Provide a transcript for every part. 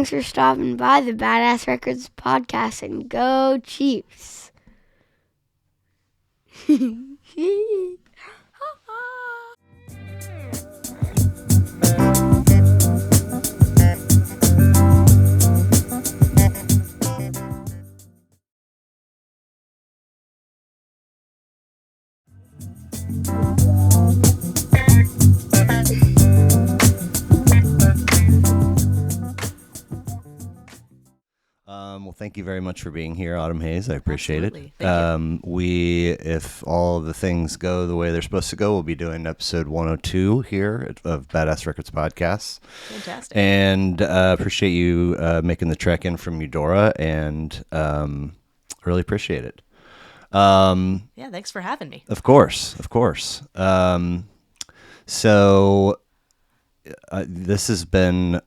thanks for stopping by the Badass Records podcast, and go Chiefs. Well, thank you very much for being here, Autumn Hayes. I appreciate Absolutely. it. If all the things go the way they're supposed to go, we'll be doing episode 102 here of Badass Records Podcast. Fantastic. And appreciate you making the trek in from Eudora, and really appreciate it. Yeah, thanks for having me. Of course. So this has been,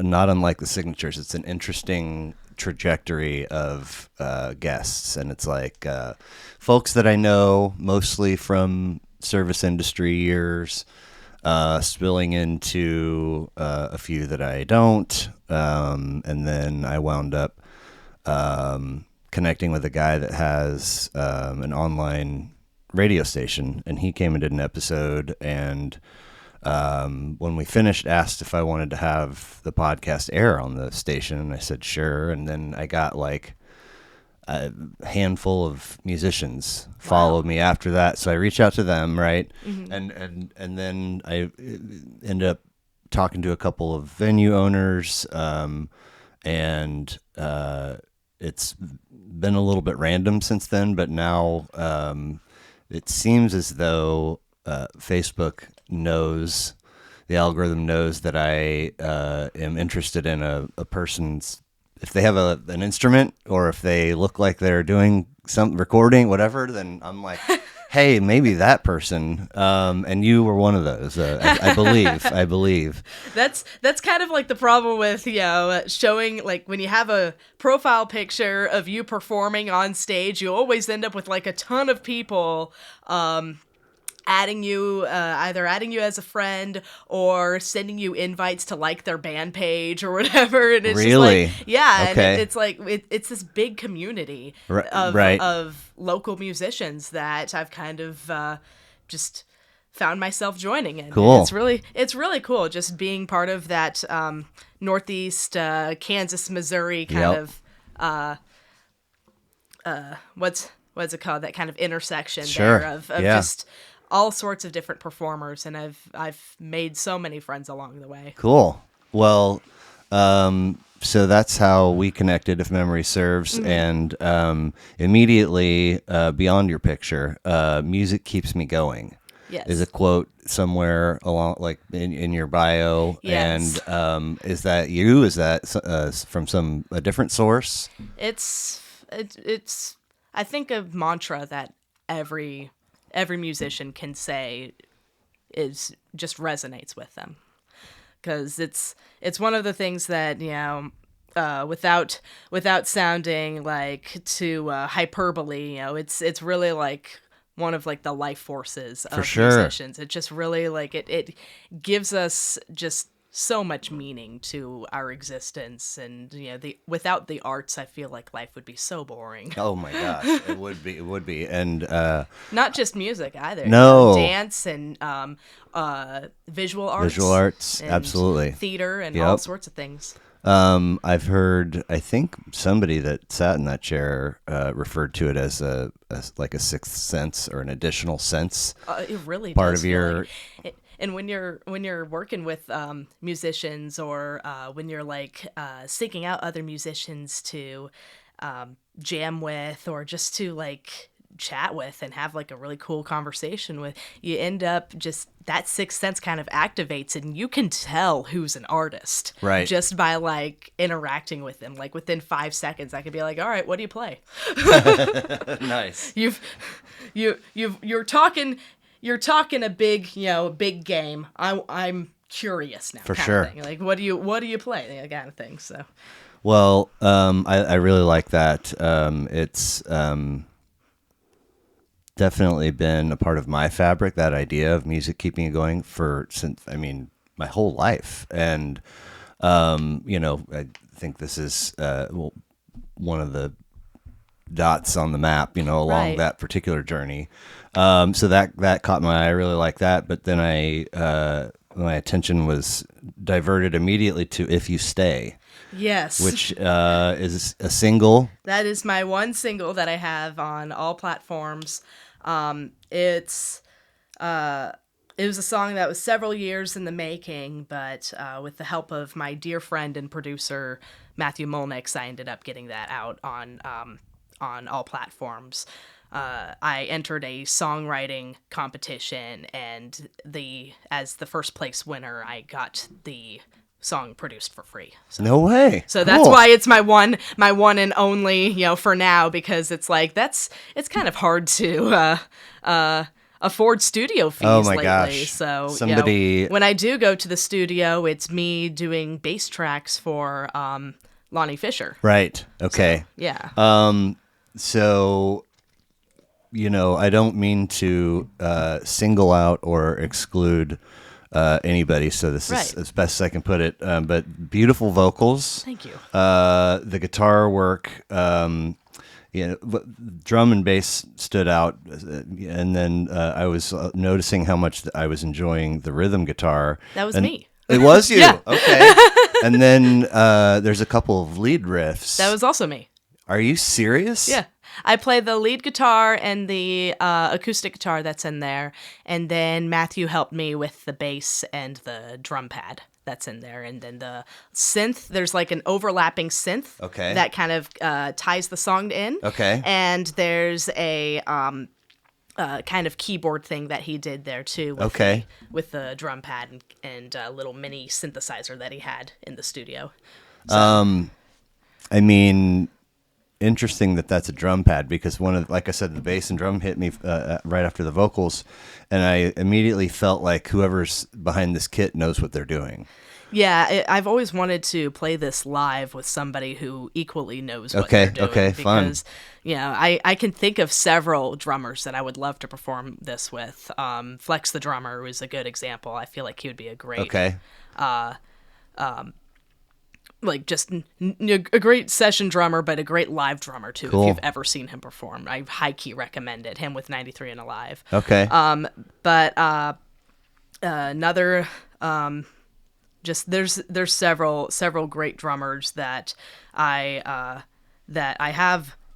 not unlike the signatures. It's an interesting trajectory of guests, and it's like folks that I know mostly from service industry years, spilling into a few that I don't, and then I wound up connecting with a guy that has an online radio station, and he came and did an episode, and when we finished, asked if I wanted to have the podcast air on the station, and I said sure. And then I got like a handful of musicians followed me after that, so I reached out to them, right? Mm-hmm. And then I ended up talking to a couple of venue owners, and it's been a little bit random since then, but now it seems as though Facebook knows, the algorithm knows that I am interested in a person's, if they have an instrument, or if they look like they're doing some recording, whatever, then I'm like, hey, maybe that person. And you were one of those, I believe. That's kind of like the problem with, showing, like, when you have a profile picture of you performing on stage, you always end up with like a ton of people adding you, either adding you as a friend or sending you invites to like their band page or whatever. And it's really? just like, yeah, okay. and it's like it's this big community of local musicians that I've kind of just found myself joining in. Cool. And it's really cool just being part of that Northeast Kansas, Missouri kind of what's it called? That kind of intersection there of just all sorts of different performers, and I've made so many friends along the way. Cool. Well, so that's how we connected, if memory serves. Mm-hmm. And immediately beyond your picture, music keeps me going. Yes. Is a quote somewhere along, like in your bio. Yes. And is that you? Is that from a different source? It's I think a mantra that every musician can say is just resonates with them, because it's one of the things that, without sounding like too hyperbole, it's really like one of like the life forces of musicians. It just really like it gives us just so much meaning to our existence, and without the arts, I feel like life would be so boring. Oh my gosh, it would be, and not just music either. No, dance and visual arts, and absolutely, theater and all sorts of things. I've heard, I think somebody that sat in that chair referred to it as like a sixth sense, or an additional sense. It really part does of your. And when you're working with musicians, or when you're like seeking out other musicians to jam with, or just to like chat with and have like a really cool conversation with, you end up just, that sixth sense kind of activates, and you can tell who's an artist, right, just by like interacting with them. Like within 5 seconds I could be like, all right, what do you play? Nice. You're talking a big game. I'm curious now. For sure. Of thing. Like, what do you play? That kind of thing. So. Well, I really like that. It's definitely been a part of my fabric, that idea of music keeping you going, since my whole life. And, I think this is one of the dots on the map, along Right. that particular journey. So that caught my eye. I really like that. But then my attention was diverted immediately to If You Stay, Yes. which is a single. That is my one single that I have on all platforms. It was a song that was several years in the making, but with the help of my dear friend and producer Matthew Molnix, I ended up getting that out on all platforms. I entered a songwriting competition, and as the first place winner, I got the song produced for free. No way. So that's why it's my one and only, for now, because it's like it's kind of hard to afford studio fees Oh my lately. gosh. So Somebody- when I do go to the studio, it's me doing bass tracks for Lonnie Fisher. Right. Okay. Yeah. So, I don't mean to single out or exclude anybody. So this Right. is as best as I can put it. But beautiful vocals. Thank you. The guitar work. Drum and bass stood out, and then I was noticing how much I was enjoying the rhythm guitar. That was And me. It was you. Yeah. Okay. And then there's a couple of lead riffs. That was also me. Are you serious? Yeah. I play the lead guitar and the acoustic guitar that's in there. And then Matthew helped me with the bass and the drum pad that's in there. And then the synth, there's like an overlapping synth Okay. that kind of ties the song in. Okay. And there's a kind of keyboard thing that he did there too. With Okay. with the drum pad and a little mini synthesizer that he had in the studio. I mean, interesting that's a drum pad, because like I said, the bass and drum hit me right after the vocals, and I immediately felt like whoever's behind this kit knows what they're doing. Yeah, I've always wanted to play this live with somebody who equally knows what Okay, they're doing. okay, fun. Because, I can think of several drummers that I would love to perform this with. Flex the drummer is a good example. I feel like he would be a great, Okay. like just a great session drummer, but a great live drummer too. Cool. If you've ever seen him perform, I high key recommend it. Him with 93 and Alive. Okay. But another just there's several great drummers that I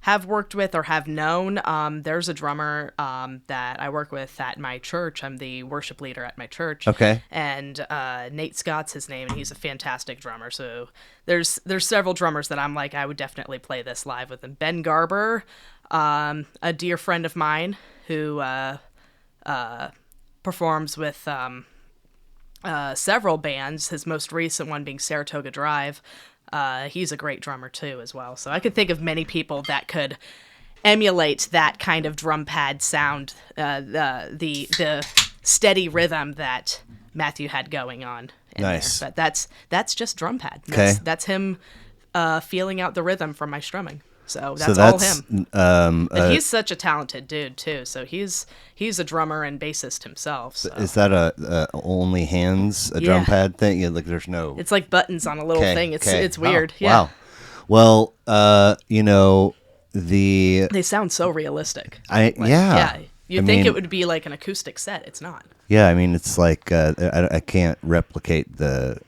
have worked with or have known. There's a drummer that I work with at my church. I'm the worship leader at my church. Okay. And Nate Scott's his name, and he's a fantastic drummer. So there's several drummers that I'm like, I would definitely play this live with them. Ben Garber, a dear friend of mine who performs with several bands, his most recent one being Saratoga Drive. He's a great drummer too as well. So I could think of many people that could emulate that kind of drum pad sound, the steady rhythm that Matthew had going on in Nice. there. But that's just drum pad. Okay. That's him feeling out the rhythm from my strumming. So So that's all that's him. And he's such a talented dude too. So he's a drummer and bassist himself. So. is that a only hands a drum Yeah. pad thing? Yeah, like there's no. It's like buttons on a little Okay, thing. It's okay. it's weird. Oh, Yeah. Wow. Well, the They sound so realistic. yeah. Yeah. You'd I think mean, it would be like an acoustic set. It's not. Yeah, I mean, it's like I can't replicate the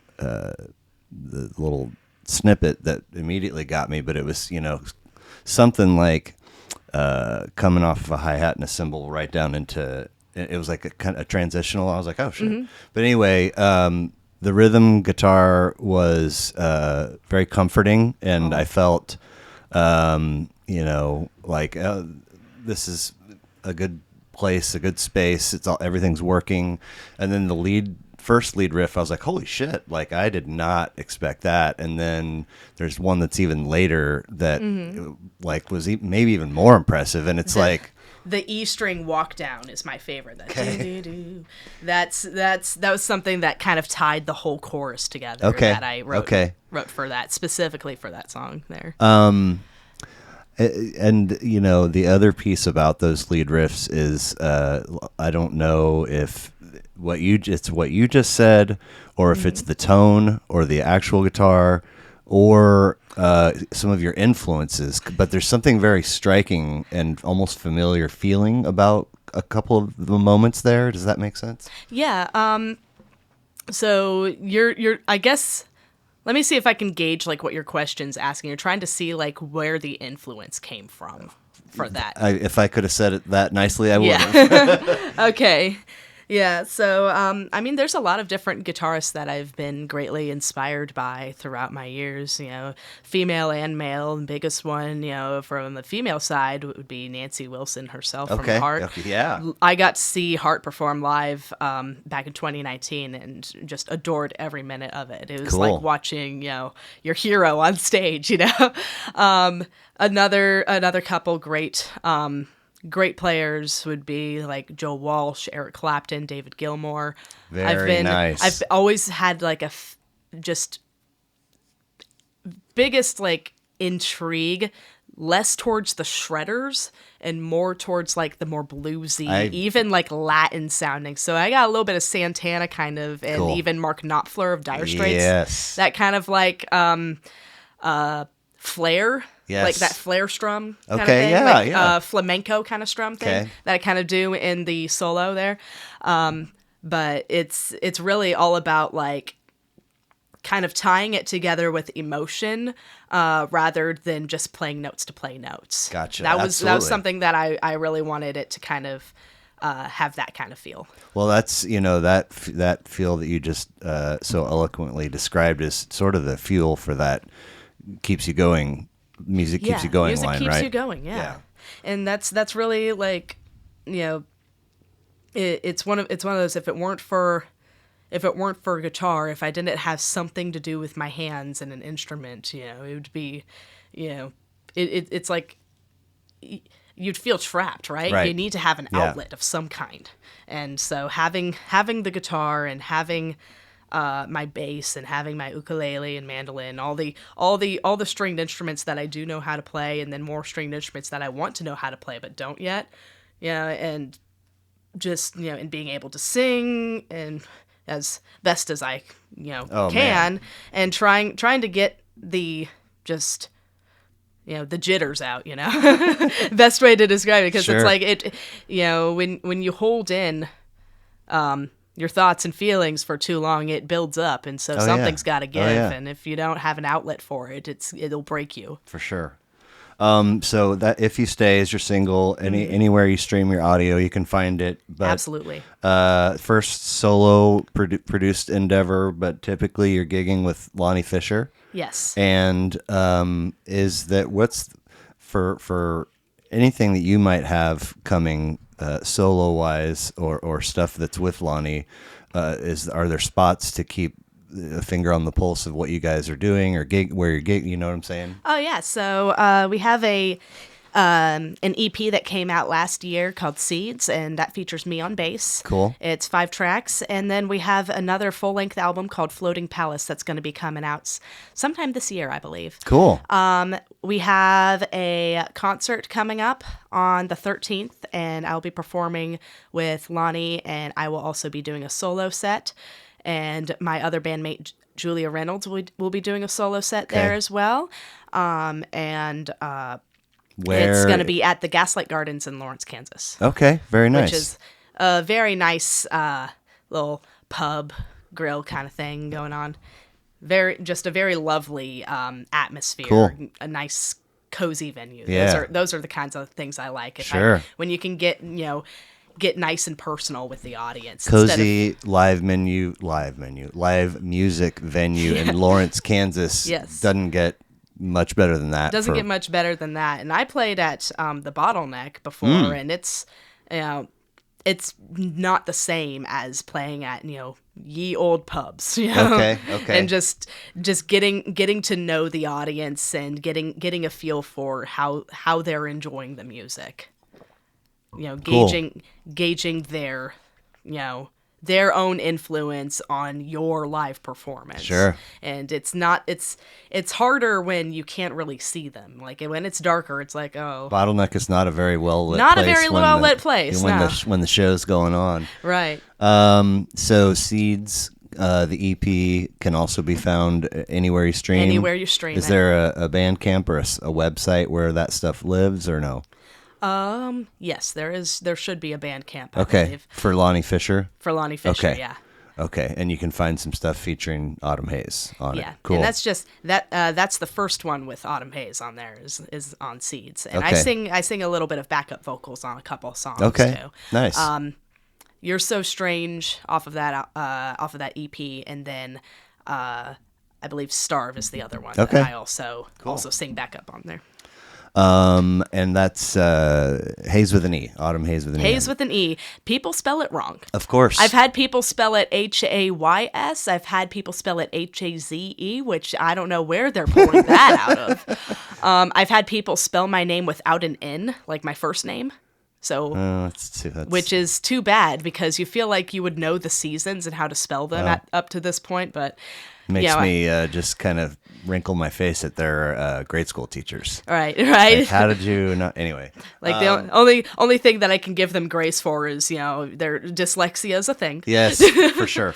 little snippet that immediately got me, but it was something like coming off of a hi hat and a cymbal right down into. It was like a kind of transitional. I was like, oh shit. Mm-hmm. But anyway, the rhythm guitar was very comforting, and I felt, like this is a good place, a good space. Everything's working, and then the first lead riff, I was like, holy shit! Like I did not expect that. And then there's one that's even later that like was maybe even more impressive, and it's like. The E string walk down is my favorite. That doo-doo-doo. That was something that kind of tied the whole chorus together. Okay. That I wrote for that, specifically for that song there. And the other piece about those lead riffs is I don't know if it's what you just said, or if it's the tone or the actual guitar, or some of your influences. But there's something very striking and almost familiar feeling about a couple of the moments there. Does that make sense? Yeah. So you're I guess let me see if I can gauge like what your question's asking. You're trying to see like where the influence came from for that. If I could have said it that nicely, I would have. Yeah. Okay. Yeah. So, I mean, there's a lot of different guitarists that I've been greatly inspired by throughout my years, female and male. The biggest one, from the female side would be Nancy Wilson herself from Heart. Okay. Yeah. I got to see Heart perform live back in 2019 and just adored every minute of it. It was Cool. like watching, your hero on stage, Another couple great players would be like Joe Walsh, Eric Clapton, David Gilmour. Very nice. I've always had like just biggest like intrigue, less towards the shredders and more towards like the more bluesy, even like Latin sounding. So I got a little bit of Santana kind of, and Cool. even Mark Knopfler of Dire Straits. Yes. That kind of like flare. Yes. Like that flare strum kind Okay, of thing. yeah, like, yeah. Flamenco kind of strum thing Okay. that I kind of do in the solo there. But it's really all about like kind of tying it together with emotion rather than just playing notes to play notes. Gotcha. That was Absolutely. something that I really wanted it to kind of have that kind of feel. Well, that's that feel that you just so eloquently described is sort of the fuel for that keeps you going. Music keeps you going. Music line, keeps right? you going. Yeah. And that's really like, it's one of those. If it weren't for guitar, if I didn't have something to do with my hands and an instrument, it would be, it's like you'd feel trapped, right? Right. You need to have an Yeah. outlet of some kind. And so having the guitar and having my bass and having my ukulele and mandolin, all the stringed instruments that I do know how to play, and then more stringed instruments that I want to know how to play but don't yet, and just and being able to sing and as best as I Oh, can, man. and trying to get the just the jitters out, best way to describe it, because Sure. it's like it, when you hold in your thoughts and feelings for too long, it builds up, and so Oh, yeah. something's got to give, yeah. and if you don't have an outlet for it, it'll break you. For sure. So that If You Stay is your single. Anywhere you stream your audio, you can find it. But, Absolutely. First solo produced endeavor, but typically you're gigging with Lonnie Fisher. Yes. And what's for anything that you might have coming solo wise or stuff that's with Lonnie? Are there spots to keep a finger on the pulse of what you guys are doing or where you're gig? You know what I'm saying? Oh yeah. So we have an EP that came out last year called Seeds, and that features me on bass. Cool. It's 5 tracks, and then we have another full-length album called Floating Palace that's going to be coming out sometime this year, I believe. Cool. We have a concert coming up on the 13th, and I'll be performing with Lonnie, and I will also be doing a solo set. And my other bandmate, Julia Reynolds, will be doing a solo set there as well. And Where it's going to be at the Gaslight Gardens in Lawrence, Kansas. Okay, very nice. Which is a very nice little pub grill kind of thing going on. Just a very lovely atmosphere. Cool. A nice cozy venue. Yeah. Those are the kinds of things I like. Sure. When you can get nice and personal with the audience. Cozy live music venue in Lawrence, Kansas. Yes. Doesn't get much better than that. Doesn't get much better than that. And I played at the Bottleneck before, and it's it's not the same as playing at ye old pubs. Okay. And just getting to know the audience and getting a feel for how they're enjoying the music. Cool. Gauging their their own influence on your live performance. Sure. And it's harder when you can't really see them. Like when it's darker, it's like, oh, Bottleneck is not a very well lit not place. a very well lit place. When the show's going on. Right. So Seeds, the EP can also be found anywhere you stream. Anywhere you stream. Is there a Bandcamp or a website where that stuff lives or no? Yes, there is. There should be a Bandcamp. I Okay. believe. For Lonnie Fisher. For Lonnie Fisher. Okay. Yeah. Okay, and you can find some stuff featuring Autumn Haze on it. Yeah, Cool. and that's just that. That's the first one with Autumn Haze on there. Is on Seeds, and Okay. I sing a little bit of backup vocals on a couple songs Okay. too. Nice. You're So Strange off of that EP, and then I believe Starve is the other one. Okay. That I also sing backup on there. And that's Haze with an E. Autumn Haze with an E. Haze with an E. People spell it wrong. Of course. I've had people spell it Hays. I've had people spell it Haze, which I don't know where they're pulling that out of. I've had people spell my name without an N, like my first name. So, that's which is too bad because you feel like you would know the seasons and how to spell them up to this point, but makes me just kind of wrinkle my face at their grade school teachers. Right. Like, how did you not? Anyway, Like the only thing that I can give them grace for is their dyslexia is a thing. yes, for sure.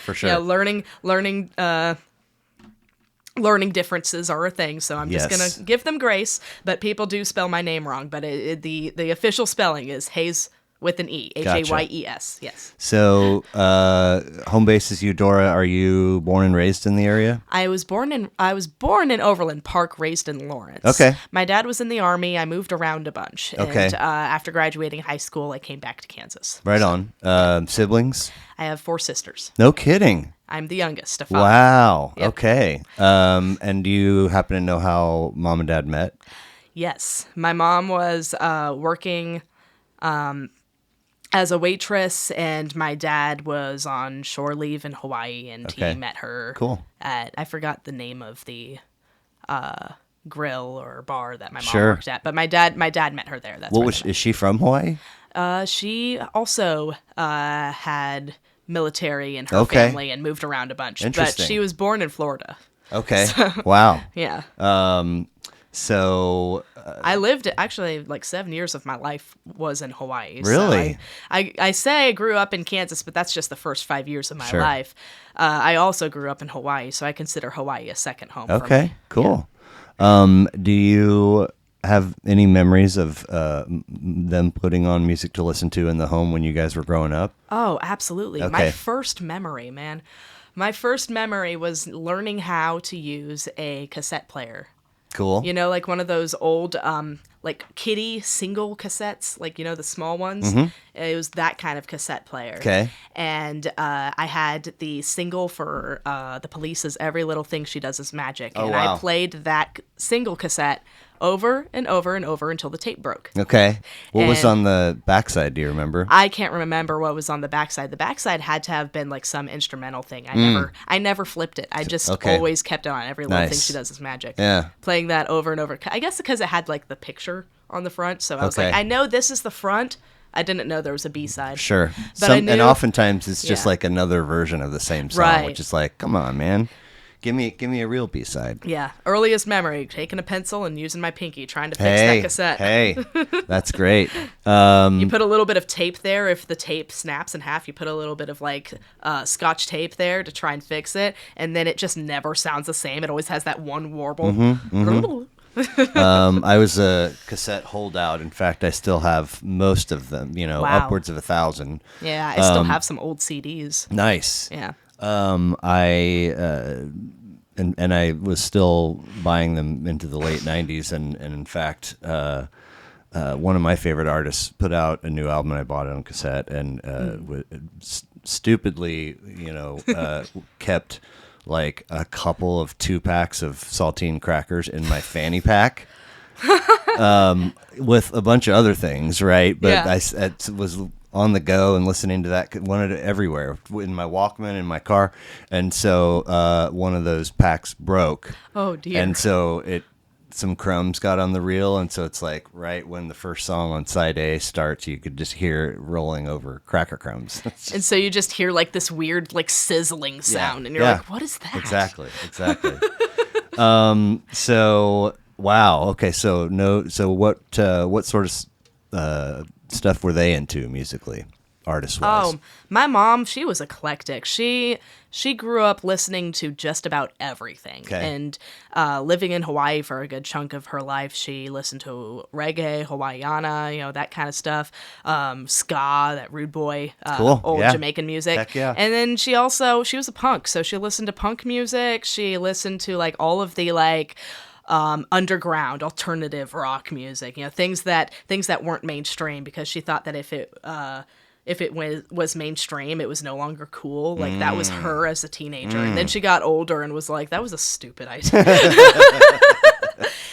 Learning differences are a thing, so I'm just Yes. gonna give them grace. But people do spell my name wrong. But the official spelling is Hays with an E, Hayes. Yes. So, home base is Eudora. Are you born and raised in the area? I was born in Overland Park, raised in Lawrence. Okay. My dad was in the Army. I moved around a bunch. Okay. And after graduating high school, I came back to Kansas. Right on. Siblings? I have 4 sisters. No kidding. I'm the youngest of 5. Wow. Yep. Okay. And do you happen to know how mom and dad met? Yes. My mom was working as a waitress, and my dad was on shore leave in Hawaii, and Okay. he met her Cool. at, I forgot the name of the grill or bar that my mom Sure. worked at, but my dad met her there. That's What where was they is she from Hawaii? met. She also had military in her Okay. family and moved around a bunch, but Interesting. she was born in Florida. Okay. Wow. Yeah. So I lived actually like 7 years of my life was in Hawaii. Really? So I say I grew up in Kansas, but that's just the first 5 years of my Sure. life. I also grew up in Hawaii, so I consider Hawaii a second home. For okay, me. cool. Do you have any memories of them putting on music to listen to in the home when you guys were growing up? Oh, absolutely. Okay. My first memory, man. My first memory was learning how to use a cassette player. Cool. You know, like one of those old, like kitty single cassettes, like, the small ones. It was that kind of cassette player. Mm-hmm. Okay. And I had the single for The Police's Every Little Thing She Does Is Magic. Oh, and wow. I played that single cassette over and over and over until the tape broke. Okay. What was And- on the backside? Do you remember? I can't remember what was on the backside. The backside had to have been like some instrumental thing. I never flipped it. I just Okay. always kept it on. Every little thing Nice. she does is magic. Yeah. Playing that over and over. I guess because it had like the picture on the front. So I was Okay. like, I know this is the front. I didn't know there was a B-side. Sure. But I knew, and oftentimes it's just Yeah. like another version of the same song, Right. which is like, come on, man, give me a real B-side. yeah, earliest memory, taking a pencil and using my pinky, trying to fix that cassette. Hey, that's great. You put a little bit of tape there. If the tape snaps in half, you put a little bit of like Scotch tape there to try and fix it, and then it just never sounds the same. It always has that one warble. I was a cassette holdout. In fact, I still have most of them, Wow. upwards of 1,000. Yeah, I still have some old CDs. Nice. Yeah. And I was still buying them into the late 90s. And in fact, one of my favorite artists put out a new album and I bought it on cassette and stupidly, kept like a couple of 2-packs of saltine crackers in my fanny pack. With a bunch of other things, right? But Yeah. I was on the go and listening to that, wanted it everywhere, in my Walkman, in my car. And so one of those packs broke. Oh, dear. And so it some crumbs got on the reel, and so it's like right when the first song on side A starts, you could just hear it rolling over cracker crumbs. And so you just hear like this weird like sizzling sound, and you're like, what is that? Exactly. So wow. Okay. So what sort of stuff were they into musically, artist wise? Oh, my mom, she was eclectic. She grew up listening to just about everything. Okay. And living in Hawaii for a good chunk of her life, she listened to reggae, Hawaiiana, that kind of stuff. Ska, that rude boy, Cool. old Yeah. Jamaican music. Heck yeah. And then she was a punk, so she listened to punk music. She listened to like all of the like underground alternative rock music, things that weren't mainstream, because she thought that if it was mainstream, it was no longer cool. Like, that was her as a teenager. And then she got older and was like, that was a stupid idea.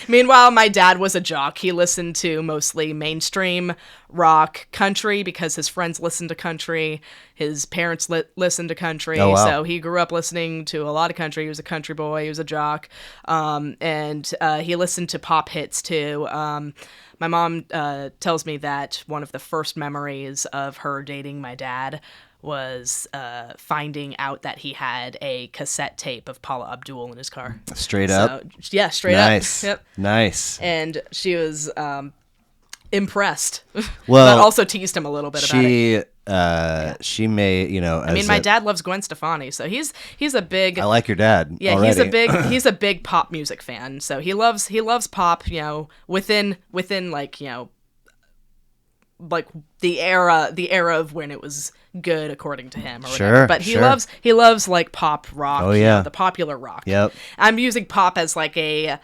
Meanwhile, my dad was a jock. He listened to mostly mainstream rock, country, because his friends listened to country. His parents listened to country. Oh, wow. So he grew up listening to a lot of country. He was a country boy. He was a jock. And he listened to pop hits, too. My mom tells me that one of the first memories of her dating my dad was finding out that he had a cassette tape of Paula Abdul in his car. Straight up? Yeah, straight Nice. up. Yep. Nice. And she was impressed, Well, but also teased him a little bit about it. She may, I mean, my dad loves Gwen Stefani, so he's a big. I like your dad. Yeah, already. he's a big pop music fan. So he loves pop. Within like like the era of when it was good, according to him, or Sure, whatever. But he loves like pop rock. Oh, yeah. The popular rock. Yep. I'm using pop as like a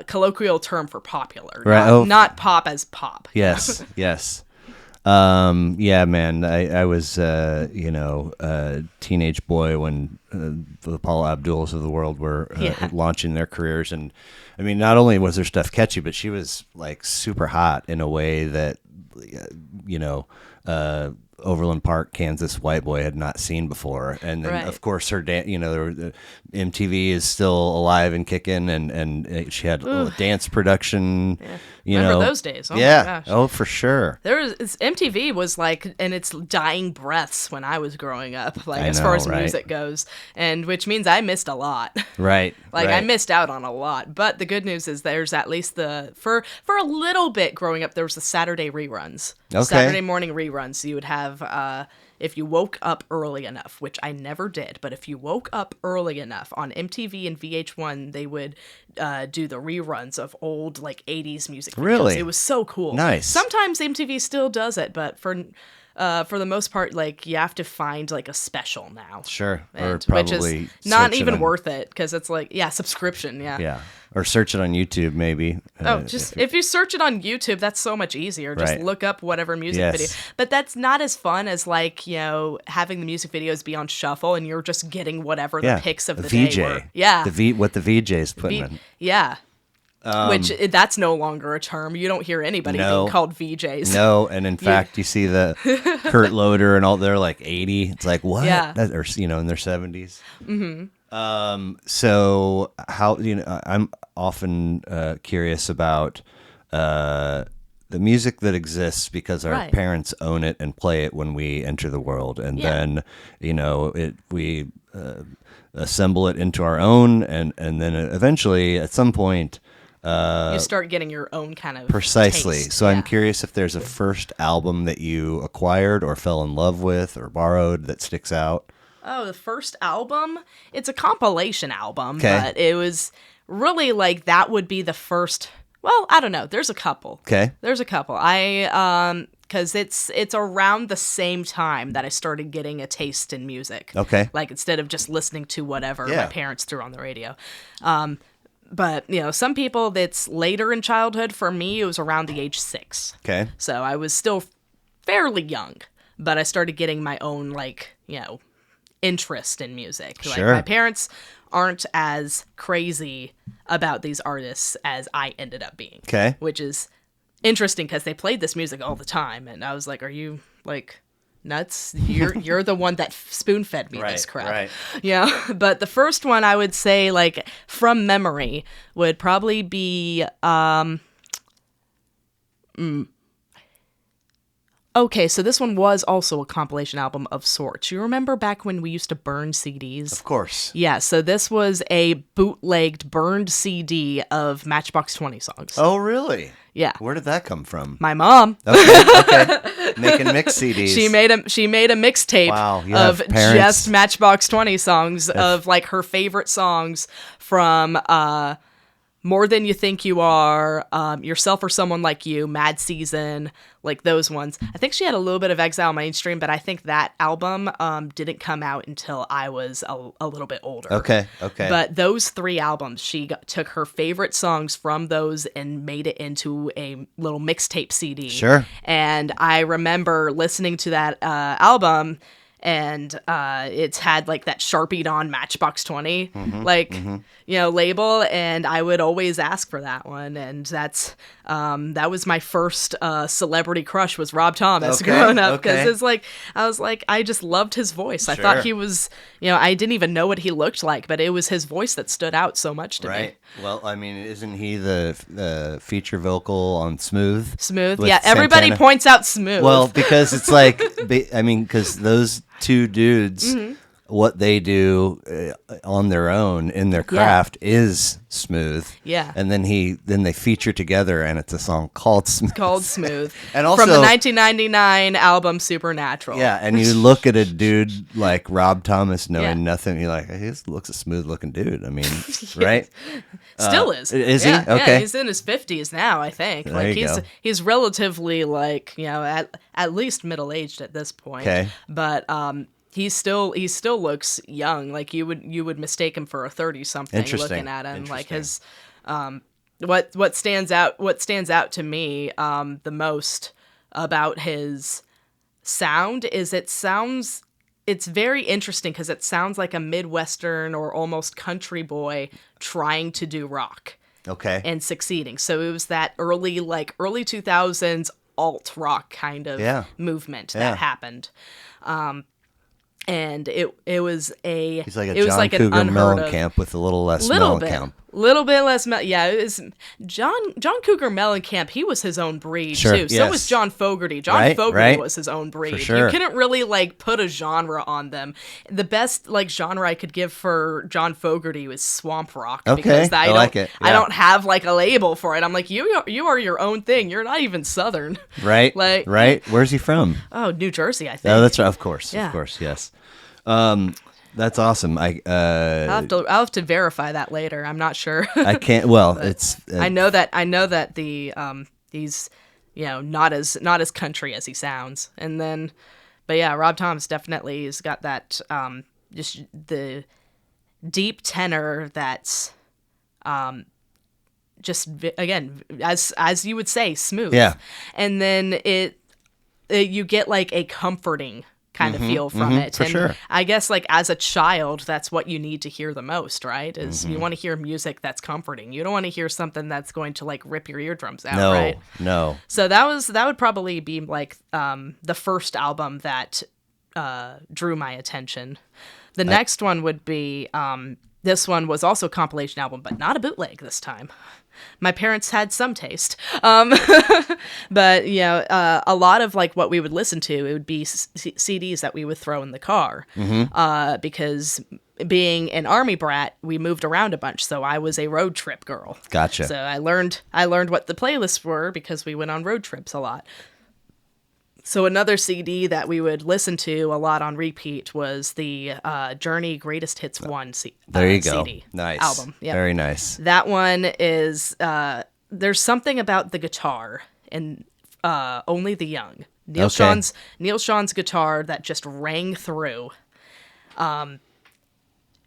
colloquial term for popular, Right. not pop as pop. Yes. Yes. Yeah, man. I was, a teenage boy when the Paula Abduls of the world were launching their careers, and I mean, not only was her stuff catchy, but she was like super hot in a way that, Overland Park, Kansas white boy had not seen before. And then, Right. of course, her MTV is still alive and kicking, and she had a dance production. Yeah. Remember those days? Oh, yeah. my gosh. Oh, for sure. MTV was like in its dying breaths when I was growing up, like I as far know, as right? music goes, and which means I missed a lot. Right. Like, right. I missed out on a lot, but the good news is there's at least for a little bit growing up, there was the Saturday reruns. Okay. Saturday morning reruns. So you would have, if you woke up early enough, which I never did, but if you woke up early enough on MTV and VH1, they would do the reruns of old, like, 80s music videos. Really? It was so cool. Nice. Sometimes MTV still does it, but for the most part, like, you have to find like a special now. Sure. Or Which probably is not search it even on- worth it, because it's like, subscription, Yeah. Or search it on YouTube, maybe. If you search it on YouTube, that's so much easier. Just Right. look up whatever music Yes. video. But that's not as fun as like, having the music videos be on shuffle and you're just getting whatever the picks of the VJ. day were. Yeah. What the VJ's putting in. Yeah. Which that's no longer a term. You don't hear anybody No. being called VJs. No, and in fact, you see the Kurt Loder and all, they're like 80. It's like, what? Yeah. Or, in their 70s. Mm-hmm. So how, I'm often curious about the music that exists because our Right. parents own it and play it when we enter the world. And then, we assemble it into our own, and then eventually at some point, you start getting your own kind of precisely. taste. So Yeah. I'm curious if there's a first album that you acquired or fell in love with or borrowed that sticks out. Oh, the first album? It's a compilation album, Okay. but it was really like that would be the first. Well, I don't know. There's a couple. Okay. There's a couple. Because it's around the same time that I started getting a taste in music. Okay. Like, instead of just listening to whatever Yeah. my parents threw on the radio. But, some people, that's later in childhood. For me, it was around the age 6. Okay. So I was still fairly young, but I started getting my own, like, interest in music. Sure. Like, my parents aren't as crazy about these artists as I ended up being. Okay. Which is interesting because they played this music all the time, and I was like, are you, like, nuts. You're the one that spoon fed me this crap. Right. Yeah. But the first one I would say, like, from memory, would probably be okay, so this one was also a compilation album of sorts. You remember back when we used to burn CDs? Of course. Yeah, so this was a bootlegged, burned CD of Matchbox 20 songs. Oh, really? Yeah. Where did that come from? My mom. Okay. Making mix CDs. She made a mixtape Wow, you of have parents. just Matchbox 20 songs of like her favorite songs from More Than You Think You Are, Yourself or Someone Like You, Mad Season, like those ones. I think she had a little bit of Exile Mainstream, but I think that album didn't come out until I was a little bit older. Okay. But those 3 albums, she took her favorite songs from those and made it into a little mixtape CD. Sure. And I remember listening to that album, and it's had like that Sharpied on Matchbox 20 label, and I would always ask for that one, and that was my first celebrity crush, was Rob Thomas growing up, because it's like I just loved his voice. I thought he was, I didn't even know what he looked like, but it was his voice that stood out so much to me. Right. Well, I mean, isn't he the feature vocal on Smooth? Smooth, with yeah. Everybody Santana? points out Smooth. Well, because it's like, because those two dudes, what they do on their own in their craft is Smooth. Yeah. And then they feature together, and it's a song called Smooth. Called Smooth. And also, from the 1999 album Supernatural. Yeah, and you look at a dude like Rob Thomas knowing nothing, you're like, he looks a smooth-looking dude. I mean, right? Still is. Is he? Yeah, Okay. yeah, he's in his 50s now, I think. There you go. He's relatively like, at least middle-aged at this point. Okay. But he still looks young. Like you would mistake him for a 30-something looking at him. Like his what stands out to me the most about his sound is it's very interesting because it sounds like a Midwestern or almost country boy trying to do rock. Okay. And succeeding. So it was that early 2000s alt rock kind of movement that happened. And it was He's like a it was John like Cougar an unheard of, Mellencamp with a little less little bit, Mellencamp. little bit less. It was John Cougar Mellencamp. He was his own breed Sure, too. So yes. was John Fogerty. John Fogerty right. was his own breed. For sure. You couldn't really put a genre on them. The best genre I could give for John Fogerty was swamp rock. Okay, because I like it. I Yeah. don't have a label for it. I'm like, you are your own thing. You're not even Southern. Right. Like, right. Where's he from? Oh, New Jersey, I think. Oh, that's right. Of course. Yeah. Of course. Yes. That's awesome. I'll have to verify that later. I'm not sure. I can't. Well, it's. I know that the he's not as country as he sounds. And then, but yeah, Rob Thomas definitely has got that just the deep tenor that's just again as you would say, smooth. Yeah. And then you get a comforting kind of feel from it. for And sure. I guess as a child, that's what you need to hear the most, right? Is you want to hear music that's comforting. You don't want to hear something that's going to rip your eardrums out, right? No. So that would probably be the first album that drew my attention. The next one would be this one was also a compilation album, but not a bootleg this time. My parents had some taste. But, a lot of what we would listen to, it would be CDs that we would throw in the car. Because being an Army brat, we moved around a bunch. So I was a road trip girl. Gotcha. So I learned what the playlists were because we went on road trips a lot. So another CD that we would listen to a lot on repeat was the Journey Greatest Hits 1 There you go. CD Nice. album. Yep. Very nice. That one is, there's something about the guitar in Only the Young. Neil Sean's guitar that just rang through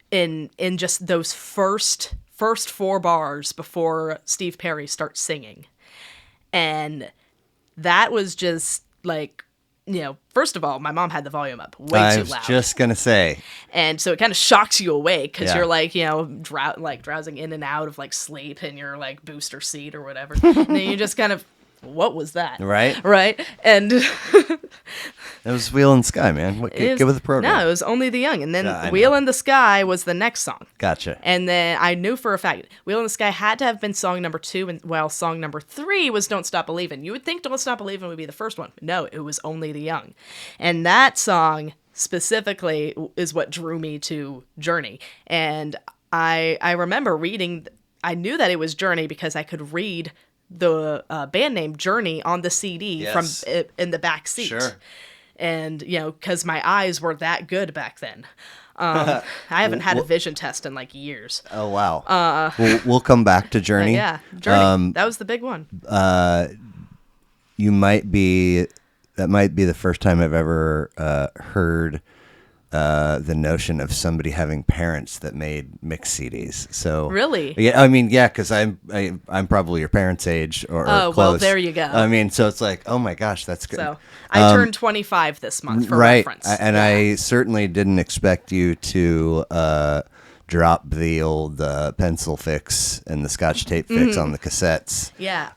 in just those first 4 bars before Steve Perry starts singing. And that was just first of all, my mom had the volume up way too loud. I was just going to say. And so it kind of shocks you awake because you're drowsing in and out of sleep in your booster seat or whatever. And then you just kind of, what was that? Right. Right. And It was Wheel in the Sky, man. Get with the program. No, it was Only the Young. And then Yeah, I Wheel know. in the Sky was the next song. Gotcha. And then I knew for a fact Wheel in the Sky had to have been song number 2, and while song number 3 was Don't Stop Believin'. You would think Don't Stop Believin' would be the first one. No, it was Only the Young. And that song specifically is what drew me to Journey. And I remember reading, I knew that it was Journey because I could read the band name Journey on the CD Yes. from in the back seat. Sure. And, because my eyes were that good back then. I haven't had a vision test in like years. Oh, wow. We'll come back to Journey. Yeah, Journey. That was the big one. That might be the first time I've ever heard the notion of somebody having parents that made mix CDs. So Really? yeah, I mean, yeah, because I'm probably your parents' age or Oh, close. well, there you go. I mean, so it's like, oh my gosh, that's good. So I turned 25 this month for right, reference. and I certainly didn't expect you to drop the old pencil fix and the Scotch tape fix on the cassettes. Yeah.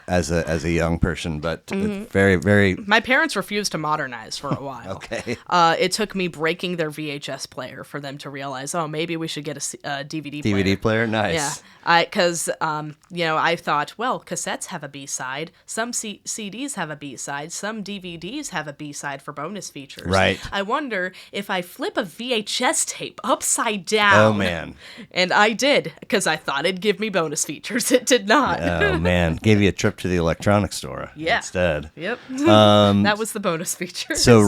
As a young person, but it's very, very My parents refused to modernize for a while. okay. It took me breaking their VHS player for them to realize, oh, maybe we should get a DVD player. DVD player, nice. Yeah, because I thought, well, cassettes have a B-side, some CDs have a B-side, some DVDs have a B-side for bonus features. Right. I wonder if I flip a VHS tape upside down. Oh man. And I did, because I thought it'd give me bonus features. It did not. Oh man, gave you a trip to the electronics store Yeah. instead. Yep. That was the bonus feature. So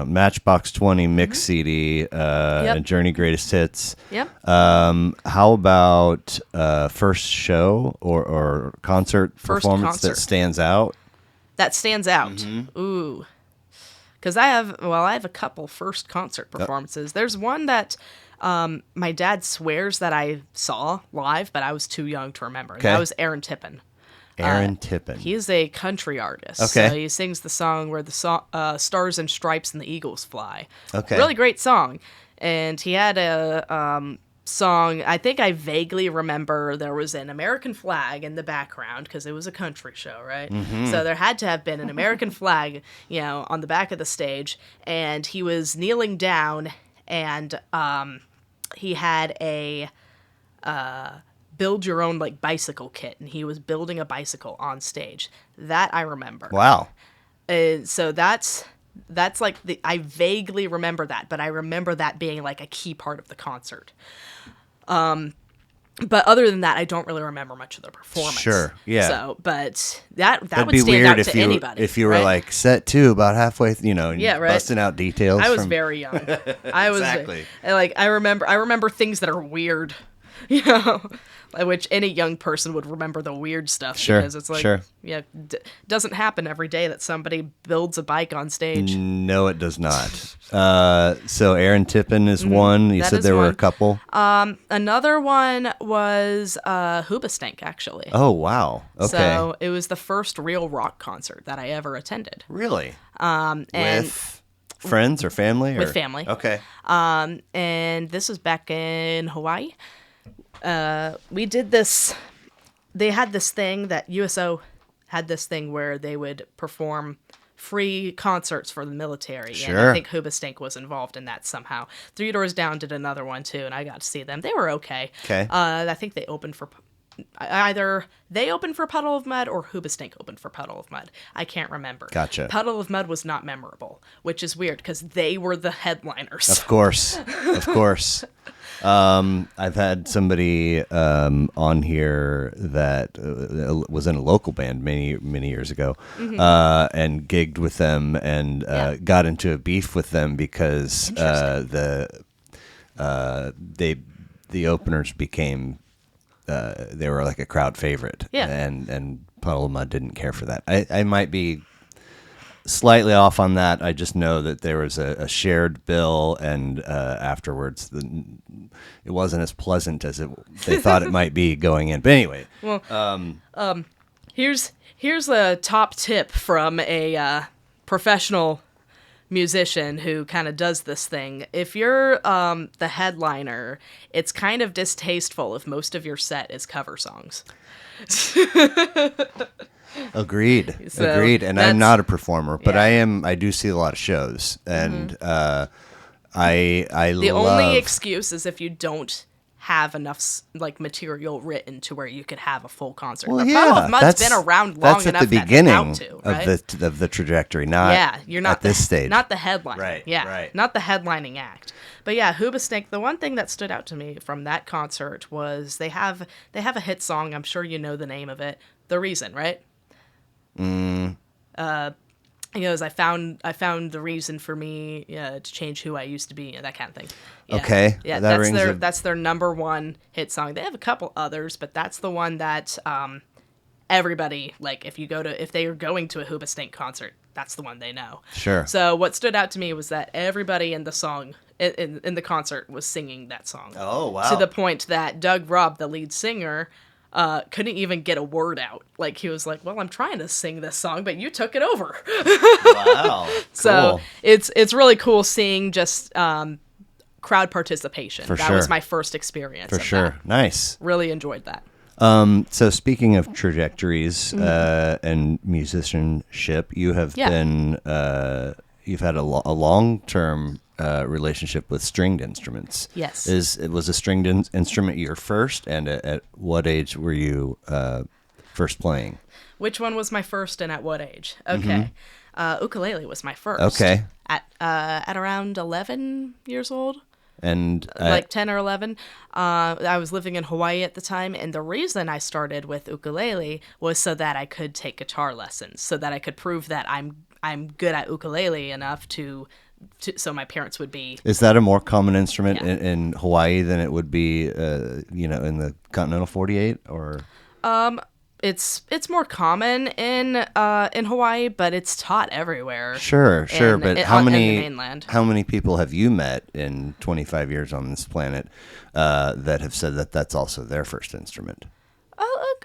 Matchbox 20 mix CD, and Journey Greatest Hits. Yep. How about first show or concert First performance that concert. stands out? That stands out. Ooh. Because I have a couple first concert performances. There's one that my dad swears that I saw live, but I was too young to remember. Okay. That was Aaron Tippin. Aaron Tippin. He is a country artist. Okay. So he sings the song where the stars and stripes and the eagles fly. Okay. Really great song. And he had a song, I think I vaguely remember there was an American flag in the background because it was a country show, right? So there had to have been an American flag, on the back of the stage. And he was kneeling down and he had a build your own bicycle kit, and he was building a bicycle on stage. That I remember. Wow. So that's I vaguely remember that, but I remember that being like a key part of the concert. But other than that, I don't really remember much of the performance. Sure, yeah. So, but that That'd would be stand weird out if to anybody. if you were right? like set 2 about halfway, and Yeah, right. busting out details. I was from- very young. I was Exactly. I remember things that are weird, which any young person would remember the weird stuff Sure, because it's like, sure. doesn't happen every day that somebody builds a bike on stage. No, it does not. So Aaron Tippin is one. You That said is there were a one. couple. Another one was Hoobastank, actually. Oh wow. Okay. So it was the first real rock concert that I ever attended. Really? And With friends or family? With family. Okay. and this was back in Hawaii. We did this. They had this thing that USO had this thing where they would perform free concerts for the military. And Sure. I think Hoobastank was involved in that somehow. Three Doors Down did another one too, and I got to see them. They were okay. Okay. I think they opened for either they opened for Puddle of Mud or Hoobastank opened for Puddle of Mud. I can't remember. Gotcha. Puddle of Mud was not memorable, which is weird because they were the headliners. Of course. Of course. I've had somebody on here that was in a local band many years ago, and gigged with them and got into a beef with them because the openers became they were like a crowd favorite, and Puddle of Mud didn't care for that. I might be slightly off on that. I just know that there was a shared bill, and afterwards it wasn't as pleasant as they thought it might be going in. But anyway, Well, here's a top tip from a professional musician who kind of does this thing. If you're the headliner, it's kind of distasteful if most of your set is cover songs. Agreed. So Agreed. And I'm not a performer, but Yeah. I do see a lot of shows, and I The love. only excuse is if you don't have enough like material written to where you could have a full concert. Well, but yeah, Puddle of Mud's been around long that's at enough the that how beginning to, right? of the trajectory, not Yeah, you're not at this stage. not the headline. Right, Yeah, right. not the headlining act. But yeah, Hoobastank. The one thing that stood out to me from that concert was they have a hit song. I'm sure you know the name of it. The Reason, right? He goes, I found the reason for me to change who I used to be, that kind of thing. Yeah. Okay, Yeah, that rings that's their number one hit song. They have a couple others, but that's the one that everybody, like, if they are going to a Hoobastank concert, that's the one they know. Sure. So what stood out to me was that everybody in the song in the concert was singing that song. Oh, wow. To the point that Doug Robb, the lead singer, couldn't even get a word out. Like, he was like, well, I'm trying to sing this song, but you took it over. Wow. So Cool. it's really cool seeing just crowd participation. For That sure. was my first experience. For of sure. that. Nice. Really enjoyed that. So speaking of trajectories and musicianship, you have Yeah. been you've had a long-term relationship with stringed instruments. Yes. Was a stringed instrument your first, and at what age were you first playing? Which one was my first and at what age? Okay. Ukulele was my first. Okay. At around 11 years old. And Like 10 or 11. I was living in Hawaii at the time, and the reason I started with ukulele was so that I could take guitar lessons, so that I could prove that I'm good at ukulele enough to so my parents would be. is that a more common instrument Yeah. in Hawaii than it would be, in the continental 48, or? It's more common in Hawaii, but it's taught everywhere. Sure. But how in the many mainland. how many people have you met in 25 years on this planet that have said that that's also their first instrument?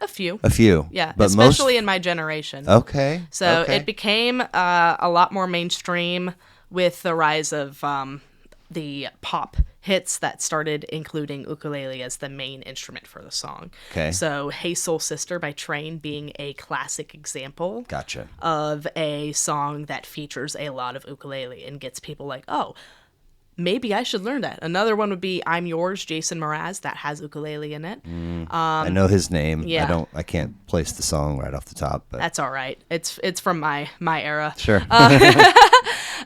A few. A few. Yeah, but especially in my generation. Okay. So okay. it became a lot more mainstream with the rise of the pop hits that started including ukulele as the main instrument for the song. Okay. So Hey Soul Sister by Train being a classic example Gotcha. of a song that features a lot of ukulele and gets people like, oh, maybe I should learn that. Another one would be I'm Yours, Jason Mraz, that has ukulele in it. I know his name. yeah. I can't place the song right off the top, but That's all right. It's from my era. sure.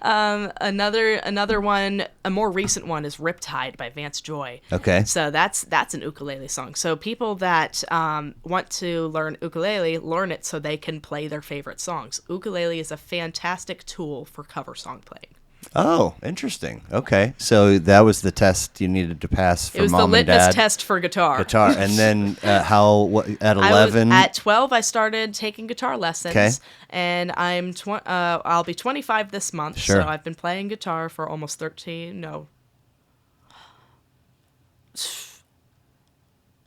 Another one, a more recent one, is Riptide by Vance Joy. Okay. So that's an ukulele song. So people that want to learn ukulele, learn it so they can play their favorite songs. Ukulele is a fantastic tool for cover song playing. Oh, interesting. Okay. So that was the test you needed to pass for It was the mom and litmus dad. test for guitar. Guitar. And then at 11? At 12, I started taking guitar lessons. Okay. And I'll be 25 this month. Sure. So I've been playing guitar for almost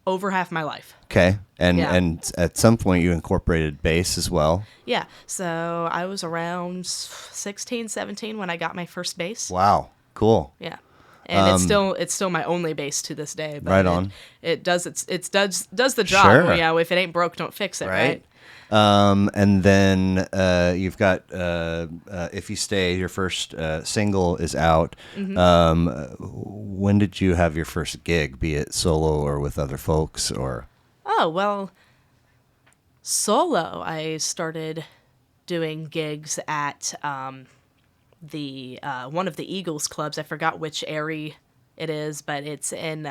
over half my life. Okay. And Yeah. and at some point you incorporated bass as well. Yeah. So I was around 16, 17 when I got my first bass. Wow. Cool. Yeah. And it's still my only bass to this day. But Right on. It does does the job. Sure. You know, if it ain't broke, don't fix it. Right. And then you've got If You Stay, your first single is out. When did you have your first gig, be it solo or with other folks, or? Oh, well, solo, I started doing gigs at the one of the Eagles clubs. I forgot which area it is, but it's in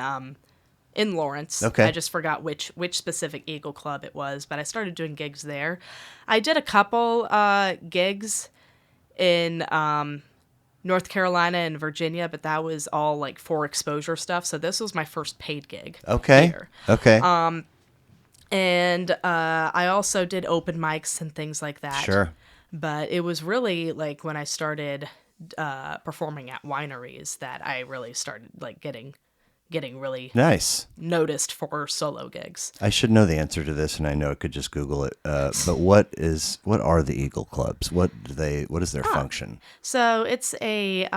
Lawrence. Okay. I just forgot which specific Eagle club it was, but I started doing gigs there. I did a couple gigs in North Carolina and Virginia, but that was all like for exposure stuff. So this was my first paid gig. Okay. Here. Okay. And I also did open mics and things like that. Sure. But it was really like when I started performing at wineries that I really started like getting really Nice. noticed for solo gigs. I should know the answer to this, and I know I could just Google it. But what are the Eagle Clubs? What is their function? So it's a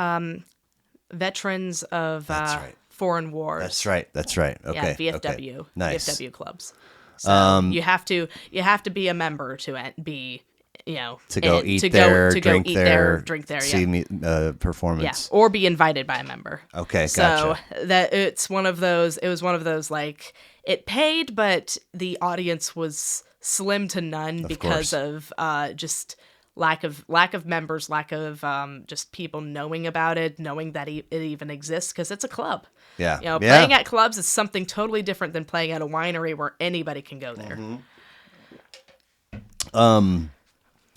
veterans of That's right. foreign wars. That's right. Okay. Yeah, VFW. Okay. Nice. VFW clubs. So you have to be a member to be, to go eat to there, go drink eat there, drink there, see yeah. performance. Or be invited by a member. Okay, So gotcha. that it was one of those like it paid, but the audience was slim to none because course. of just lack of members, lack of just people knowing about it, knowing that it even exists, because it's a club. Yeah. Playing at clubs is something totally different than playing at a winery where anybody can go there.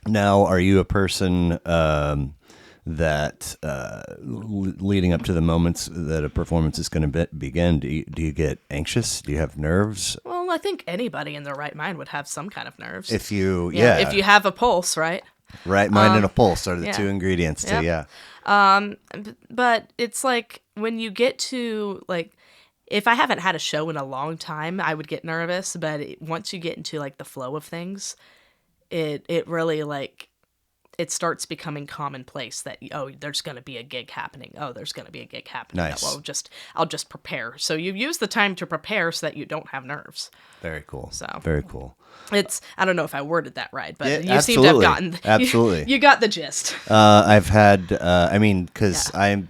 Now, are you a person that leading up to the moments that a performance is going to begin, do you get anxious? Do you have nerves? Well, I think anybody in their right mind would have some kind of nerves. If you, if you have a pulse, right? Right mind and a pulse are the yeah. two ingredients to, Yep. But it's like when you get to like, if I haven't had a show in a long time, I would get nervous. But once you get into like the flow of things, it really like it starts becoming commonplace that there's going to be a gig happening. Oh, there's going to be a gig happening. Nice. Well, I'll just prepare. So you use the time to prepare so that you don't have nerves. Very cool. So very cool. I don't know if I worded that right, but Yeah, you seem to have absolutely. gotten Absolutely. You got the gist. I've had, because I'm,